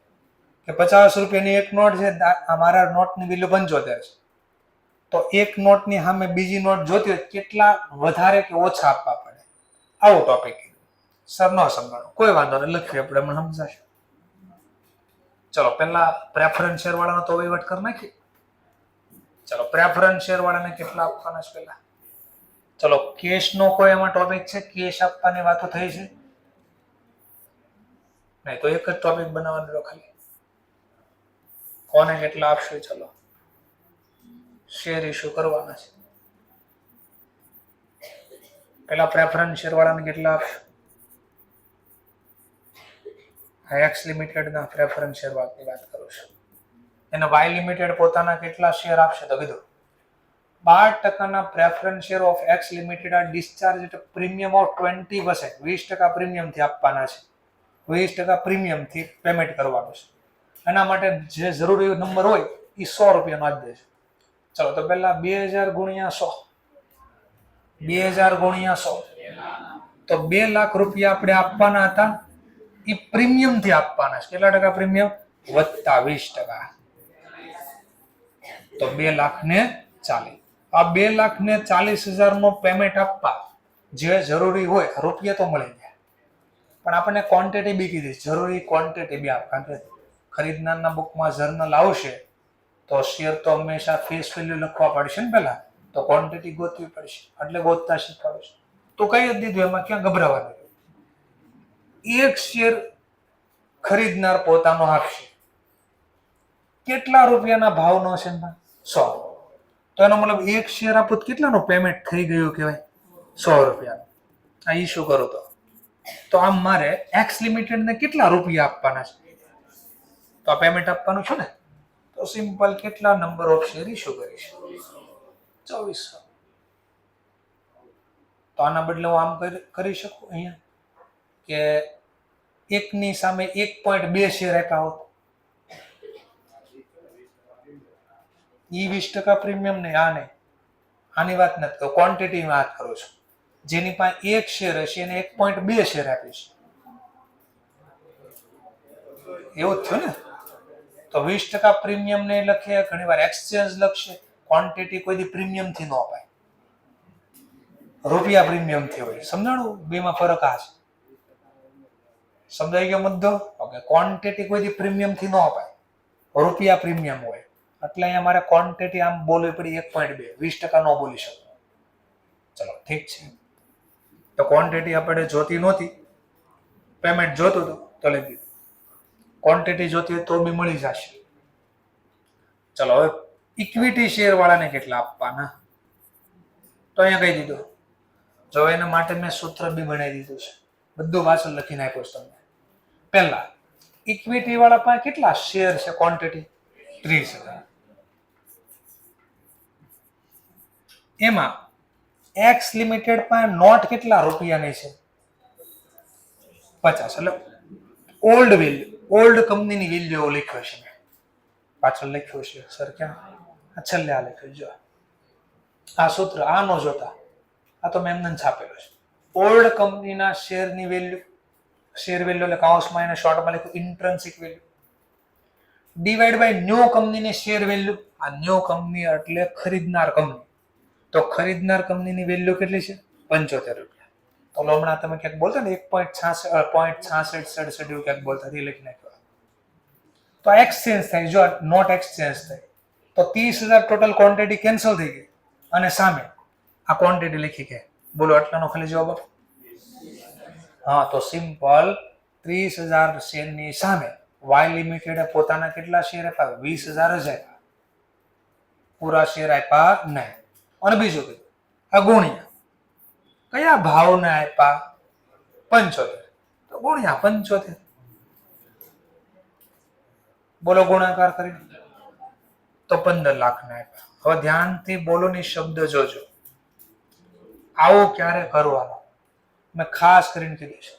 કે ₹50 એક નોટ છે, અમારા નોટની વેલ્યુ 75 છે. તો એક નોટની સામે બીજી નોટ જોતી હોય કેટલા વધારે કે ઓછા આપવા પડે, આવો ટોપિક. સર નો સમજાણો, કોઈ વાંધો નહીં, લખીએ આપણે, મને સમજાશે. ચલો પહેલા પ્રેફરન્સ શેર વાળાનો તો વહીવટ કરી નાખીએ. ચલો પ્રેફરન્સ શેર વાળાને કેટલા આપવાના છે પહેલા? ચલો કેશ નો કોઈ એમાં ટોપિક છે? કેશ આપવાની વાતો થઈ છે? નહીં, તો એક જ ટોપિક બનાવવાનો ખાલી. કોને કેટલા આપશો? ચલો શેર ઇસ્યુ કરવાના છે. પેલા પ્રેફરન્સ શેર વાળાને કેટલા આપશો? એક્સ લિમિટેડ ના પ્રેફરન્સ શેર વાળાની વાત કરું છું. એને વાય લિમિટેડ પોતાના કેટલા શેર આપશે? તો કીધું 12% preference share of x limited are discharge at premium of 20%. 20% પ્રીમિયમથી આપવાના છે. 20% પ્રીમિયમથી પેમેન્ટ કરવાનું છે. એના માટે જે જરૂરી નંબર હોય એ ₹100 નો જ દેશે. ચલો તો પહેલા 2000 ગુણ્યા 100, 2000 ગુણ્યા 100 તો 2 લાખ રૂપિયા આપણે આપવાના હતા. એ પ્રીમિયમ થી આપવાના છે. કેટલા ટકા પ્રીમિયમ? વત્તા 20%. તો 2,40,000. આ 2,40,000 નો પેમેન્ટ આપવા જે જરૂરી હોય રૂપિયા તો મળી જાય, પણ આપણને ક્વોન્ટિટી બી કીધી, જરૂરી ક્વોન્ટિટી બી આપ. કારણ કે ખરીદનારના બુકમાં જર્નલ આવશે તો શેર તો હંમેશા ફેસ વેલ્યુ લખવા પડશે ને પહેલા, તો ક્વોન્ટિટી ગોતવી પડશે, એટલે ગોતતા શીખવાડશે. તો કઈ જ દીધું, એમાં ક્યાં ગભરાવાનું. એક શેર ખરીદનાર પોતાનો આપશે. કેટલા રૂપિયાના ભાવનો છે? 100. તો એનો મતલબ એક શેર આપો તો કેટલાનું પેમેન્ટ થઈ ગયું કહેવાય? 100 રૂપિયા. આ ઇસ્યુ કરો તો આમ મારે એક્સ લિમિટેડ ને કેટલા રૂપિયા આપવાના છે? તો આ પેમેન્ટ આપવાનું છે ને, તો સિમ્પલ કેટલા નંબર ઓફ શેર ઇસ્યુ કરીશ? 2400. તો આના બદલે હું આમ કરી શકું અહીંયા કે એકની સામે 1.2 શેર આપ્યા હોત. ઈ 20% પ્રીમિયમ નહીં, આ નહીં, આની વાત નથી કરું, ક્વોન્ટિટીની વાત કરું છું. જેની પાસે એક શેર હશે એને 1.2 શેર આપીશ. એવું જ થયું ને. તો 20% પ્રીમિયમ ને લખે, ઘણી વાર એક્સચેન્જ લખશે. ક્વોન્ટિટી કોઈ દી પ્રીમિયમ થી ન અપાય, રૂપિયા પ્રીમિયમ થી હોય. સમજાણું? બેમાં ફરક આ છે. સમજાઈ ગયો મુદ્દો? ઓકે. ક્વોન્ટિટી કોઈ દી પ્રીમિયમ થી ન અપાય, રૂપિયા પ્રીમિયમ હોય. એટલે અહીંયા મારે ક્વોન્ટિટી આમ બોલવી પડી 1.2, 20% ન બોલી શકું. ચલો ઠીક છે. તો ક્વોન્ટિટી આપણે જોતી નહોતી, પેમેન્ટ જોતું હતું તો લઈ દીધું. ક્વોન્ટિટી જોતી હોય તો બી મળી જશે. ચલો હવે ઇક્વિટી શેર વાળાને કેટલા આપવાના, તો અહીંયા કહી દીધું. જો એના માટે મેં સૂત્ર બી બનાવી દીધું છે, બધું પાછળ લખીને આપ્યું છે તમને. પહેલા ઇક્વિટી વાળા પાસે કેટલા શેર છે? ક્વોન્ટિટી 30,000. એમાં એક્સ લિમિટેડ પાસે નોટ કેટલા રૂપિયાની છે? 50. એટલે ઓલ્ડ વેલ્યુ, ઓલ્ડ કંપનીની વેલ્યુ લખ્યો છે. પાછળ લખ્યું છે સર, ક્યાં? છેલ્લે આ લખ્યું. જો આ સૂત્ર આ નો જોતા, આ તો મેં એમને છાપેલો છે. ઓલ્ડ કંપનીના શેરની વેલ્યુ, શેર વેલ્યુ એટલે કાઉન્સમાં એને શોર્ટમાં લખ્યું intrinsic value, divide by new કંપનીની શેર વેલ્યુ. આ ન્યૂ કંપની એટલે ખરીદનાર કંપની. તો ખરીદનાર કંપનીની વેલ્યુ કેટલી છે? 75 રૂપિયા. તો હમણાં તમે ક્યાંક બોલતા ને 1.66 એવું ક્યાંક બોલતા, લખી નાખ્યો. તો એક્સચેન્જ થાય. જો નોટ એક્સચેન્જ થાય તો 30,000 ટોટલ ક્વોન્ટિટી કેન્સલ થઈ ગઈ, અને સામે આ ક્વોન્ટિટી લખી કે બોલો આટલાનો ખાલી જવાબ આપો. હા, તો સિમ્પલ 30,000 શેરની સામે વાય લિમિટેડે પોતાના કેટલા શેર આપ્યા? 20,000 જ આપ્યા, પૂરા શેર આપ્યા નહીં. અને બીજું કીધું આ ગુણ્યા કયા ભાવને આપ્યા? 75. તો ગુણ્યા 75. બોલો ગુણાકાર કરી તો 15 લાખને આપ્યા. હવે ધ્યાનથી બોલો ની શબ્દ જોજો. આવું ક્યારે કરવાનો મેં ખાસ કરીને કીધું છે.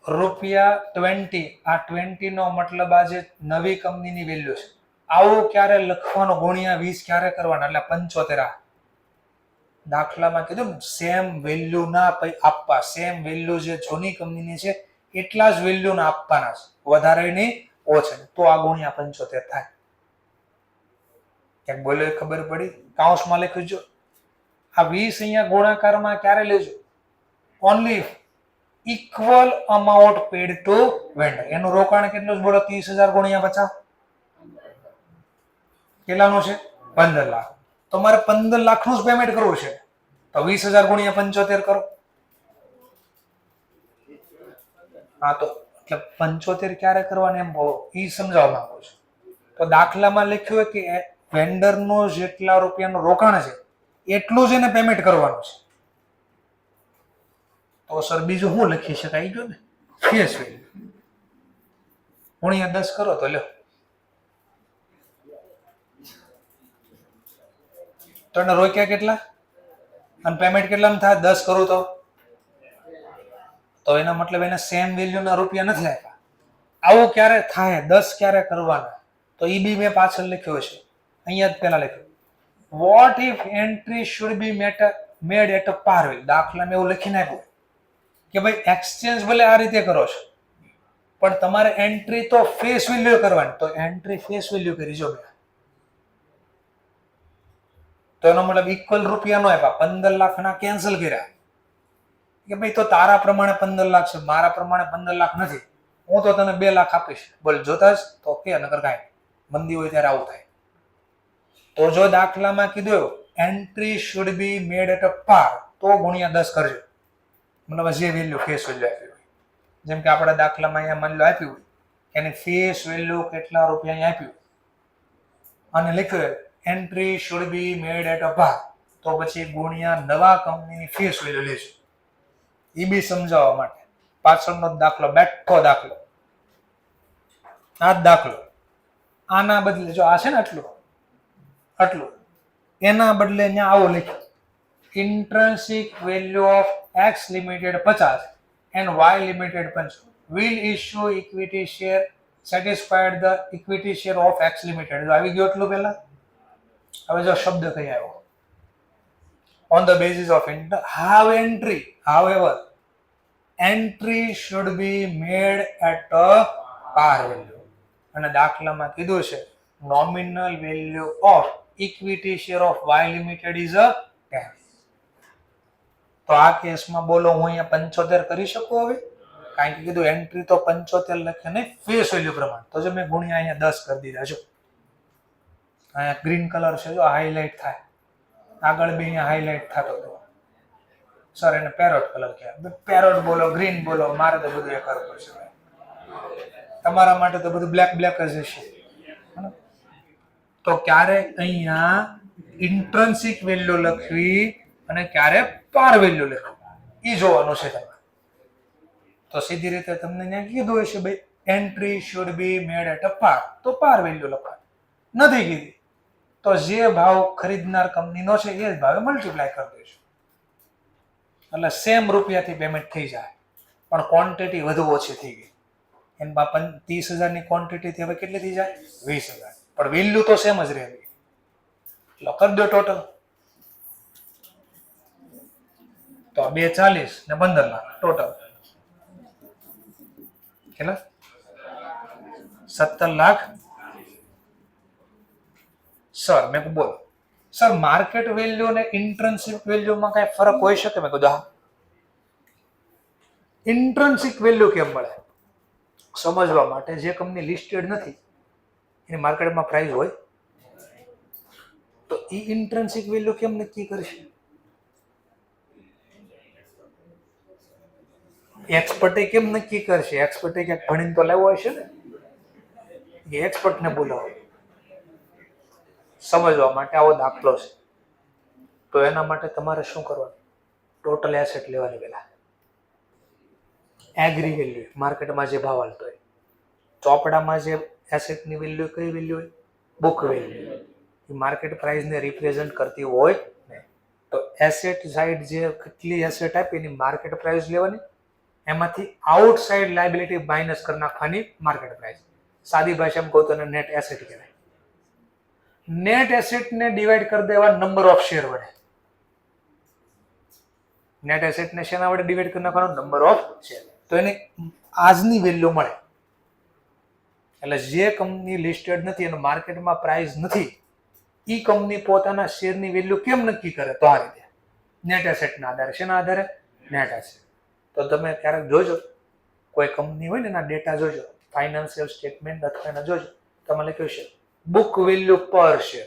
રૂપિયા 20, આ 20 નો મતલબ આ જે નવી કંપનીની વેલ્યુ છે, આવું ક્યારે લખવાનો? ગુણ્યા 20 ક્યારે કરવાના? એટલે 75. દાખલામાં કીધું સેમ વેલ્યુ ના આપવા, સેમ વેલ્યુ જે જૂની કંપનીની છે એટલા જ વેલ્યુ ના આપવાના છે, વધારે નહીં ઓછા. તો આ ગુણ્યા 75 થાય. ક્યાંક બોલે ખબર પડી? કાઉન્સમાં લખ્યું જો આ 20 અહીંયા ગુણાકારમાં ક્યારે લેજો? Only equal amount paid to vendor. એનું રોકાણ કેટલું? બોલો 30,000 ગુણ્યા 50 કેટલાનું છે? 15 લાખ. તો મારે 15 લાખનું જ પેમેન્ટ કરવું છે, તો 20,000 ગુણ્યા 75 કરો. હા, તો એટલે 75 ક્યારે કરવાની એમ એ સમજાવવા માંગુ છું. તો દાખલામાં લખ્યું હોય કે વેન્ડરનો જેટલા રૂપિયાનું રોકાણ છે એટલું જ એને પેમેન્ટ કરવાનું છે. તો સર બીજું શું લખી શકાય? ગયો ને ફેસ વેલ્યુ ગુણ્યા 10 કરો તો લ્યો, તો એને રોક્યા કેટલા અને પેમેન્ટ કેટલામાં થાય? 10 કરું તો એનો મતલબ એને સેમ વેલ્યુના રૂપિયા નથી આપ્યા. આવું ક્યારે થાય? 10 ક્યારે કરવાના? તો ઈ બી મેં પાછળ લખ્યો છે. અહીંયા જ પહેલા લખ્યું what if entry should be made at a par value. દાખલામાં એવું લખીને આપ્યું કે ભાઈ એક્સચેન્જ ભલે આ રીતે કરો છો પણ તમારે એન્ટ્રી તો ફેસ વેલ્યુ કરવાની. તો એન્ટ્રી ફેસ વેલ્યુ કરી જો તો એનો મતલબ ઇક્વલ રૂપિયા નો આપ્યા, 15 લાખના કેન્સલ કર્યા કે ભાઈ તો તારા પ્રમાણે 15 લાખ છે, મારા પ્રમાણે 15 લાખ નથી, હું તો તને 2 લાખ આપીશ, બોલ જોતા જ તો કે નકર કાંઈ મંદી હોય ત્યારે આવું થાય. તો જો દાખલામાં કીધું entry should be made at a par તો ગુણ્યા 10 કરજો, મતલબ જે વેલ્યુ ફેસ વેલ્યુ આપી હોય. જેમ કે આપણા દાખલામાં અહીંયા માની લો આપ્યું હોય કે એની ફેસ વેલ્યુ કેટલા રૂપિયા અહીંયા આપ્યું અને લખ્યું entry should be made at a par, તો પછી ગુણ્યા નવા કંપનીની ફેસ વેલ્યુ લેશું. એ બી સમજાવવા માટે પાછળનો દાખલો, બેઠો દાખલો, આ જ દાખલો. આના બદલે જો આ છે ને આટલું એના બદલે અહીંયા આવો લખ્યું intrinsic value of x limited 50 and y limited 50 will issue equity share satisfied the equity share of x limited. જો આવી ગયો એટલું પહેલા. હવે જો શબ્દ કઈ આવ્યો on the basis of however entry should be made at a par value. અને દાખલામાં કીધું છે nominal value of equity share of y limited is a 10. તો આ કેસમાં બોલો હું અહીંયા 75 કરી શકું હવે? કારણ કે કીધું એન્ટ્રી તો 75 લખે ને ફેસ વેલ્યુ પ્રમાણે. તો જો મેં ગુણ્યા અહીંયા 10 કરી દીધા. જો અહીંયા ગ્રીન કલર છે, જો હાઇલાઇટ થાય, આગળ બી અહીંયા હાઇલાઇટ થતો હતો. સર એને પેરોટ કલર કહેવાય. પેરોટ બોલો, ગ્રીન બોલો, મારે તો બધું એક હરખું છે. તમારા માટે તો બધું બ્લેક જ હશે. તો ક્યારે અહીંયા ઇન્ટ્રિન્સિક વેલ્યુ લખવી અને ક્યારે પાર વેલ્યુ લખવી એ જોવાનું છે તમારે. તો સીધી રીતે તમને અહીંયા કીધું હશે ભાઈ entry should be made at a par, તો પાર વેલ્યુ લખવાની. નથી કીધી તો જે ભાવ ખરીદનાર કંપનીનો છે એ જ ભાવે મલ્ટીપ્લાય કરી દઈશું, એટલે સેમ રૂપિયાથી પેમેન્ટ થઈ જાય. પણ ક્વોન્ટિટી વધુ ઓછી થઈ ગઈ. એમાં 30,000ની ક્વોન્ટિટીથી હવે કેટલી થઈ જાય? 20,000. પણ વેલ્યુ તો સેમ જ રહેવી. એટલે કરી દો ટોટલ. તો 240 ને 15 લાખ ટોટલ કેટલા? 17 લાખ. સર મેં બોલો સર માર્કેટ વેલ્યુ ને ઇન્ટ્રિન્સિક વેલ્યુમાં કઈ ફરક હોઈ શકે? મેં કીધું હા. ઇન્ટ્રિન્સિક વેલ્યુ કેમ મળે? સમજવા માટે જે કંપની લિસ્ટેડ નથી એની માર્કેટમાં પ્રાઇસ હોય તો એ ઇન્ટ્રિન્સિક વેલ્યુ કેમ નક્કી કરશે? એક્સપર્ટે કેમ નક્કી કરશે? એક્સપર્ટે ક્યાંક ભણીને તો લાવ્યો હશે ને, એ એક્સપર્ટને બોલાવો. સમજવા માટે આવો દાખલો છે. તો એના માટે તમારે શું કરવાનું? ટોટલ એસેટ લેવાની પહેલા એગ્રી વેલ્યુ, માર્કેટમાં જે ભાવ હાલતો હોય. ચોપડામાં જે એસેટની વેલ્યુ કઈ વેલ્યુ હોય? Book value. એ માર્કેટ પ્રાઇસને રિપ્રેઝન્ટ કરતી હોય ને. તો એસેટ સાઇડ જે કેટલી એસેટ આપી એની માર્કેટ પ્રાઇસ લેવાની, એમાંથી આઉટસાઇડ લાયબિલિટી માઇનસ કરી નાખવાની માર્કેટ પ્રાઇસ. સાદી ભાષામાં કહું તો એને નેટ એસેટ કહેવાય. નેટ એસેટને ડિવાઈડ કરી દેવા નંબર ઓફ શેર વડે. નેટ એસેટને શેના વડે ડિવાઈડ કરી નાખવાનો? Number of share. તો એને આજની વેલ્યુ મળે. એટલે જે કંપની લિસ્ટેડ નથી એનું માર્કેટમાં પ્રાઇસ નથી, એ કંપની પોતાના શેરની વેલ્યુ કેમ નક્કી કરે? તો આ રીતે નેટ એસેટના આધારે. શેના આધારે? Net asset. તો તમે ક્યારેક જોજો કોઈ કંપની હોય ને એના ડેટા જોજો, ફાઇનાન્શિયલ સ્ટેટમેન્ટ અથવા એના જોજો, તમે લખ્યું છે બુક વેલ્યુ પર શેર.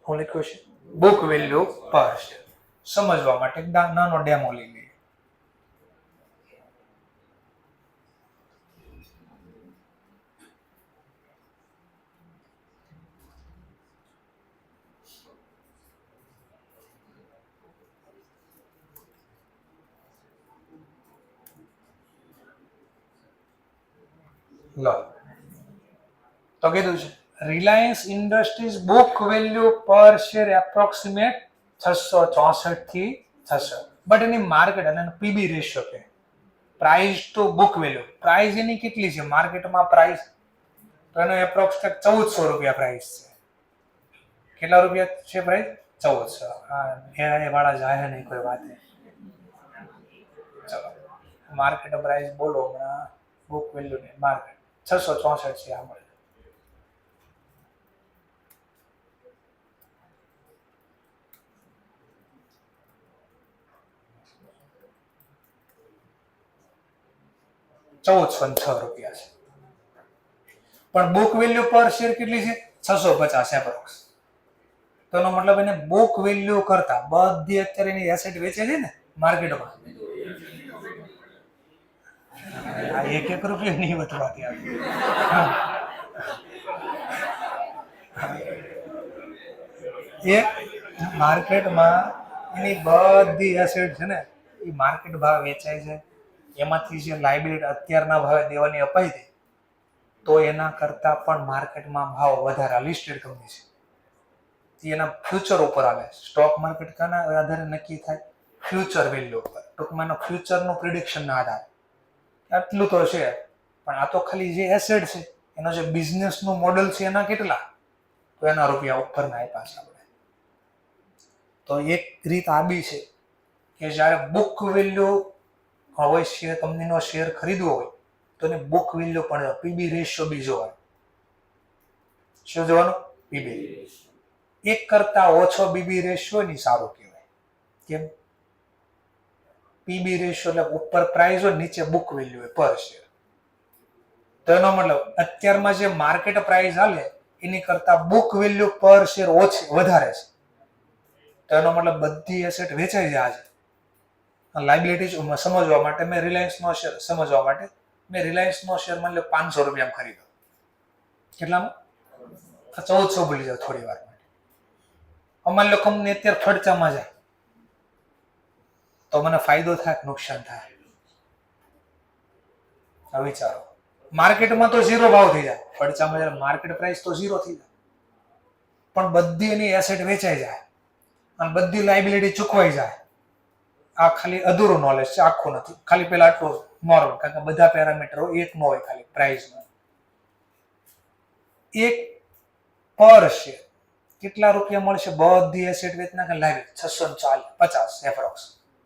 હું લખ્યું છે બુક વેલ્યુ પર શેર. સમજવા માટે નાનો ડેમો લઈ લઈએ. લો તો કીધું છે Reliance Industries book value per share approximate 664 થી 600, બટ એની માર્કેટ અને પીબી રેશિયો કે price to book value, price એની કેટલી છે માર્કેટમાં પ્રાઇસ? તો એનો એપ્રોક્સ 1400 રૂપિયા પ્રાઇસ છે. કેટલા રૂપિયા છે પ્રાઇસ? 1400. હા એ વાળા જાય નહીં કોઈ વાત નહીં. ચલો માર્કેટ પ્રાઇસ બોલો હમણાં. બુક વેલ્યુ ને માર્કેટ 664 છે. આ મળે 1406 રૂપિયા છે. પણ બુક વેલ્યુ પર શેર કેટલી છે? 650 એપ્રોક્સ. તો એનો મતલબ એને બુક વેલ્યુ કરતા બધી અત્યારે એની એસેટ વેચે છે ને માર્કેટમાં. આ 1 રૂપિયા નહીં વધવા દે. એ માર્કેટમાં એની બધી એસેટ છે ને એ માર્કેટ ભાવ વેચાય છે. એમાંથી જે લાયબિલિટી અત્યારના ભાવે દેવાની અપાઈ દે તો એના કરતા પણ માર્કેટમાં ભાવ વધારે. લિસ્ટેડ કંપની છે એના ફ્યુચર ઉપર આવે. સ્ટોક માર્કેટ કાના આધારે નક્કી થાય? ફ્યુચર વેલ્યુ ઉપર. ટૂંકમાં એના ફ્યુચરનું પ્રિડિક્શનના આધારે. આટલું તો છે. પણ આ તો ખાલી જે એસેટ છે એનો જે બિઝનેસનું મોડલ છે એના કેટલા? તો એના રૂપિયા ઉપરના આપ્યા છે આપણે. તો એક રીત આ બી છે કે જ્યારે બુક વેલ્યુ હોય શેર કંપનીનો શેર ખરીદવો હોય તો એને બુક વેલ્યુ પણ પીબી રેશિયો બી જોવાનું. શું જોવાનું? પીબી. એક કરતા ઓછો બીબી રેશિયો ની સારું કહેવાય. કેમ? પીબી રેશિયો એટલે ઉપર પ્રાઇસ હોય નીચે બુક વેલ્યુ હોય પર શેર. તો એનો મતલબ અત્યારમાં જે માર્કેટ પ્રાઇસ હાલે એની કરતા બુક વેલ્યુ પર શેર ઓછી વધારે છે. તો એનો મતલબ બધી એસેટ વેચાઈ જાય છે. લાયબિલિટી સમજવા માટે મેં રિલાયન્સનો શેર સમજવા માટે મેં રિલાયન્સનો શેર માની લો 500 રૂપિયામાં ખરીદ્યો. કેટલામાં? 1400 ભૂલી જાવ થોડી વાર માટે. અમારી લો કંપની અત્યારે ફડચામાં જાય તો મને ફાયદો થાય કે નુકસાન થાય? હવે વિચારો. માર્કેટમાં તો ઝીરો ભાવ થઈ જાય. ફડચામાં જ્યારે માર્કેટ પ્રાઇસ તો ઝીરો થઈ જાય પણ બધી એની એસેટ વેચાઈ જાય અને બધી લાયબિલિટી ચૂકવાઈ જાય. આ ખાલી અધૂરું નોલેજ છે, આખું નથી. ખાલી પેલા આટલું નોર્મલ, કારણ કે બધા પેરામીટરો એક ન હોય. ખાલી પ્રાઇસમાં એક પર શેર કેટલા રૂપિયા મળશે? બધી એસેટ વેચના કે લાવી 650 એપ્રોક્સ.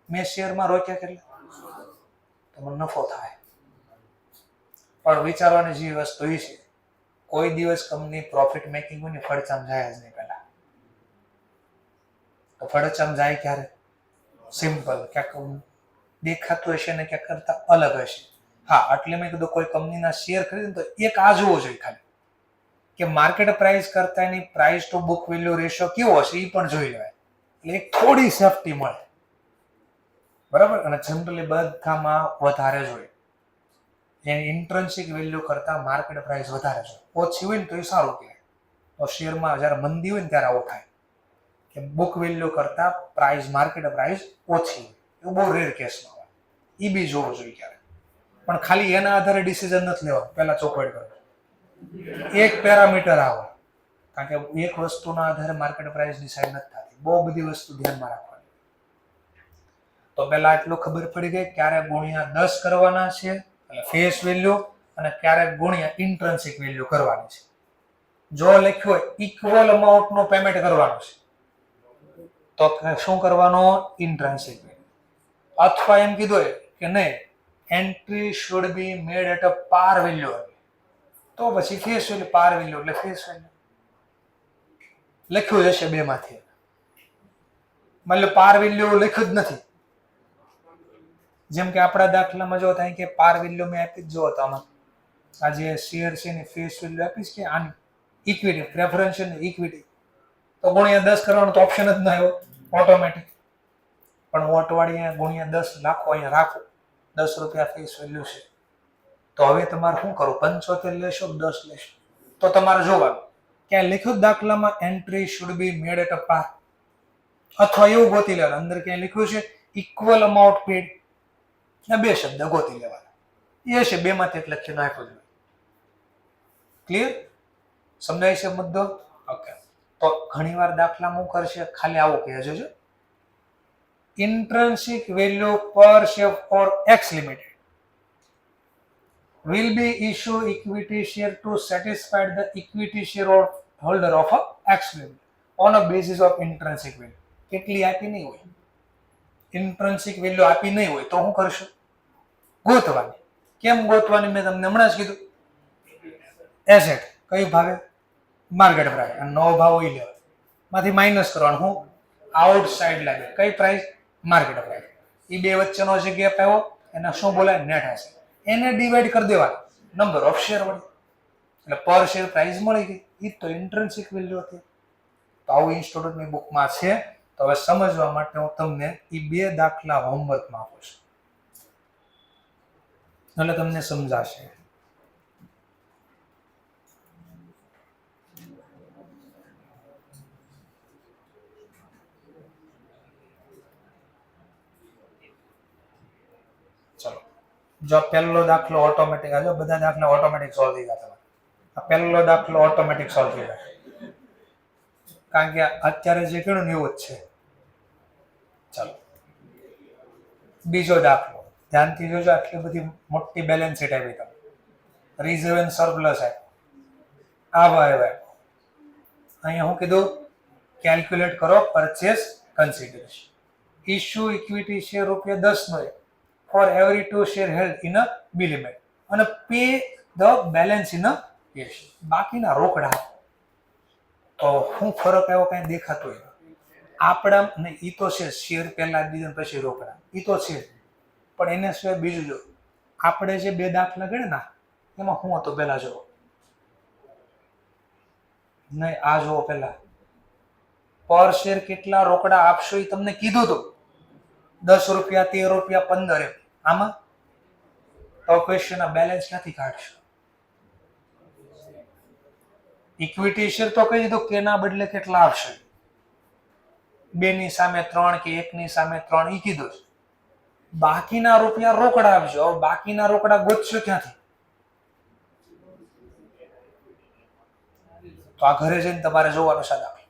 મેં શેરમાં રોક્યા કેટલા? તો મને નફો થાય. પણ વિચારવાની જે વસ્તુ એ છે કોઈ દિવસ કંપની પ્રોફિટ મેકિંગ હોય ને ફડચામ જાય જ નહીં. પહેલા તો ફડચામ જાય ક્યારે? સિમ્પલ, ક્યાંક દેખાતું હશે ને ક્યાંક કરતા અલગ હશે. હા, એટલે મેં કીધું કોઈ કંપનીના શેર ખરીદે તો એક આ જોવો જોઈએ ખાલી કે માર્કેટ પ્રાઇસ કરતા એની price to book value ratio કેવો હશે એ પણ જોઈ લેવાય. એટલે એક થોડી સેફટી મળે. બરાબર? અને જનરલી બધામાં વધારે જોઈએ. એની ઇન્ટ્રન્સિક વેલ્યુ કરતા માર્કેટ પ્રાઇસ વધારે જોઈએ. ઓછી હોય ને તો એ સારું કહેવાય. તો શેરમાં જ્યારે મંદી હોય ને ત્યારે આવું થાય કે બુક વેલ્યુ કરતા પ્રાઇસ માર્કેટ પ્રાઇસ ઓછી. એવું બહુ રેર કેસમાં હોય. એ બી જોવું જોઈએ ક્યારે. પણ ખાલી એના આધારે ડિસિઝન નથી લેવાનું. પહેલા ચોખવટ કરો. એક પેરામીટર આવે, કારણ કે એક વસ્તુના આધારે માર્કેટ પ્રાઇસ ડિસાઇડ નથી થતી. બહુ બધી વસ્તુ ધ્યાનમાં રાખવાની. તો પહેલા એટલું ખબર પડી ગઈ ક્યારે ગુણ્યા 10 કરવાના છે એટલે ફેસ વેલ્યુ, અને ક્યારે ગુણ્યા ઇન્ટ્રન્સિક વેલ્યુ કરવાની છે. જો લખ્યું હોય ઇક્વલ અમાઉન્ટનું પેમેન્ટ કરવાનું છે તો શું કરવાનો? Intrinsic value. અથવા એમ કીધું હોય કે નહીં, entry should be made at a par value, તો પછી ફેસ વેલ્યુ. પાર વેલ્યુ એટલે ફેસ વેલ્યુ લખ્યું જશે બેમાંથી. મતલબ પાર વેલ્યુ લખ્યું જ નથી. જેમ કે આપણા દાખલામાં જો થાય કે પાર વેલ્યુ મેં આપી જ જો તો આમાં આ જે શેર છે એની ફેસ વેલ્યુ આપીશ કે આની ઇક્વિટી પ્રેફરન્સ છે ને ઇક્વિટી, તો ગુણ્યા 10 કરવાનો તો ઓપ્શન જ ના આવ્યો ઓટોમેટિક. પણ હું અઠવાડિયે ગુણ્યા 10 લાખો અહીંયા રાખું, 10 રૂપિયા ફેસ વેલ્યુ છે. તો હવે તમારે શું કરવું? 75 લેશો 10 લેશો? તો તમારે જોવાનું ક્યાં લખ્યું દાખલામાં entry should be made at a par, અથવા એવું ગોતી લેવાનું અંદર ક્યાં લખ્યું છે ઇક્વલ અમાઉન્ટ પેડ. બે શબ્દ ગોતી લેવાના. એ છે બેમાંથી એક લખી નાખ્યું છે. ક્લિયર? સમજાય છે મુદ્દો? ઓકે. તો ઘણી વાર દાખલામાં શું કરશે? ખાલી આવું કહે છે, intrinsic value per share for X Limited will be issue equity share to satisfy the equity shareholder of X Limited on a basis of intrinsic value. કેટલી આપી નહીં હોય, ઇન્ટ્રિન્સિક વેલ્યુ આપી નહીં હોય તો શું કરશું? ગોતવાની. કેમ ગોતવાની? મેં તમને હમણાં જ કીધું. એસેટ કઈ ભાવે? Market price. અને નવો ભાવ હોય લેવાનો, માંથી માઇનસ કરવાનું. હું આઉટસાઇડ લાગે કઈ પ્રાઇસ? Market price. એ બે વચ્ચેનો જે ગેપ આવ્યો એને શું બોલાય? Net asset. એને ડિવાઈડ કરી દેવાનો નંબર ઓફ શેર વડે, એટલે પર શેર પ્રાઇસ મળી ગઈ. એ તો ઇન્ટ્રિન્સિક વેલ્યુ હતી. તો આવું ઇન્સ્ટિટ્યૂટની બુકમાં છે. તો હવે સમજવા માટે હું તમને એ બે દાખલા હોમવર્કમાં આપું છું, એટલે તમને સમજાશે. ચલો, જો પહેલો દાખલો ઓટોમેટિક, આ જો બધા દાખલા ઓટોમેટિક સોલ્વ થઈ ગયા. આ પહેલો દાખલો ઓટોમેટિક સોલ્વ થઈ જાય, કારણ કે અત્યારે જે કેવું ને એવું જ છે. ચાલો, બીજો દાખલો ધ્યાનથી જોજો. આટલી બધી મોટી બેલેન્સ શીટ આવી તમે, રિઝર્વ એન્ડ સરપ્લસ આપ્યો, આવા આવ્યા. અહીંયા હું કીધું? કેલ્ક્યુલેટ કરો purchase consideration. Issue equity share ₹10 નો for every 2 share held in A B limit અને pay the balance in a cash. બાકીના રોકડા. તો શું ફરક આવ્યો? કઈ દેખાતો હોય આપણા ને? ઈ તો છે શેર પહેલા દીધા પછી રોકડા, ઈ તો છે. પણ એને સિવાય બીજું જો, આપણે જે બે દાખલા ગણે ને એમાં શું હતું પેલા જો નહીં, આ જુઓ પેલા પર શેર કેટલા રોકડા આપશો એ તમને કીધું હતું. ₹10, ₹13, ₹15. આમાં તો ક્વેશ્ચન બેલેન્સ નથી કાઢશો. ઇક્વિટી શેર તો કહી દીધું કેના બદલે કેટલા આપશે, 2 ની સામે 3 કે 1 ની સામે 3 ઈ કીધું. બાકીના રૂપિયા રોકડા આપજો. બાકીના રોકડા ગોતશો ક્યાંથી? તો આ ઘરે જઈને તમારે જોવાનું છે દાખલો.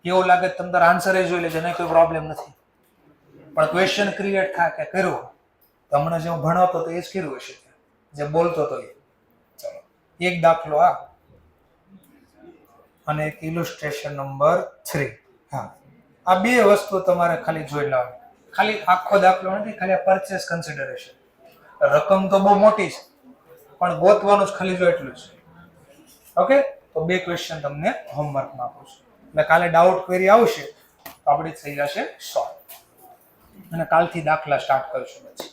એવું લાગે તમે તાર આન્સર એ જોઈ લેજો, નહીં કોઈ પ્રોબ્લેમ નથી. પણ ક્વેશ્ચન ક્રિએટ થાય કે કર્યું, તમને જે હું ભણાવતો તો એ જ કર્યું હશે, જે બોલતો તો એ. ચલો, એક દાખલો આ અને એક ઇલુસ્ટ્રેશન નંબર 3. હા, આ બે વસ્તુ તમારે ખાલી જોઈ લેવાની. ખાલી આખો દાખલો નથી, ખાલી પરચેસ કન્સિડરેશન. રકમ તો બહુ મોટી છે, પણ ગોતવાનું જ ખાલી જો એટલું જ. ઓકે, તો બે ક્વેશ્ચન તમને હોમવર્કમાં આપું છું. એટલે કાલે ડાઉટ ક્વેરી આવશે તો આપણી થઈ જશે સોલ્વ, અને કાલથી દાખલા સ્ટાર્ટ કરીશું પછી.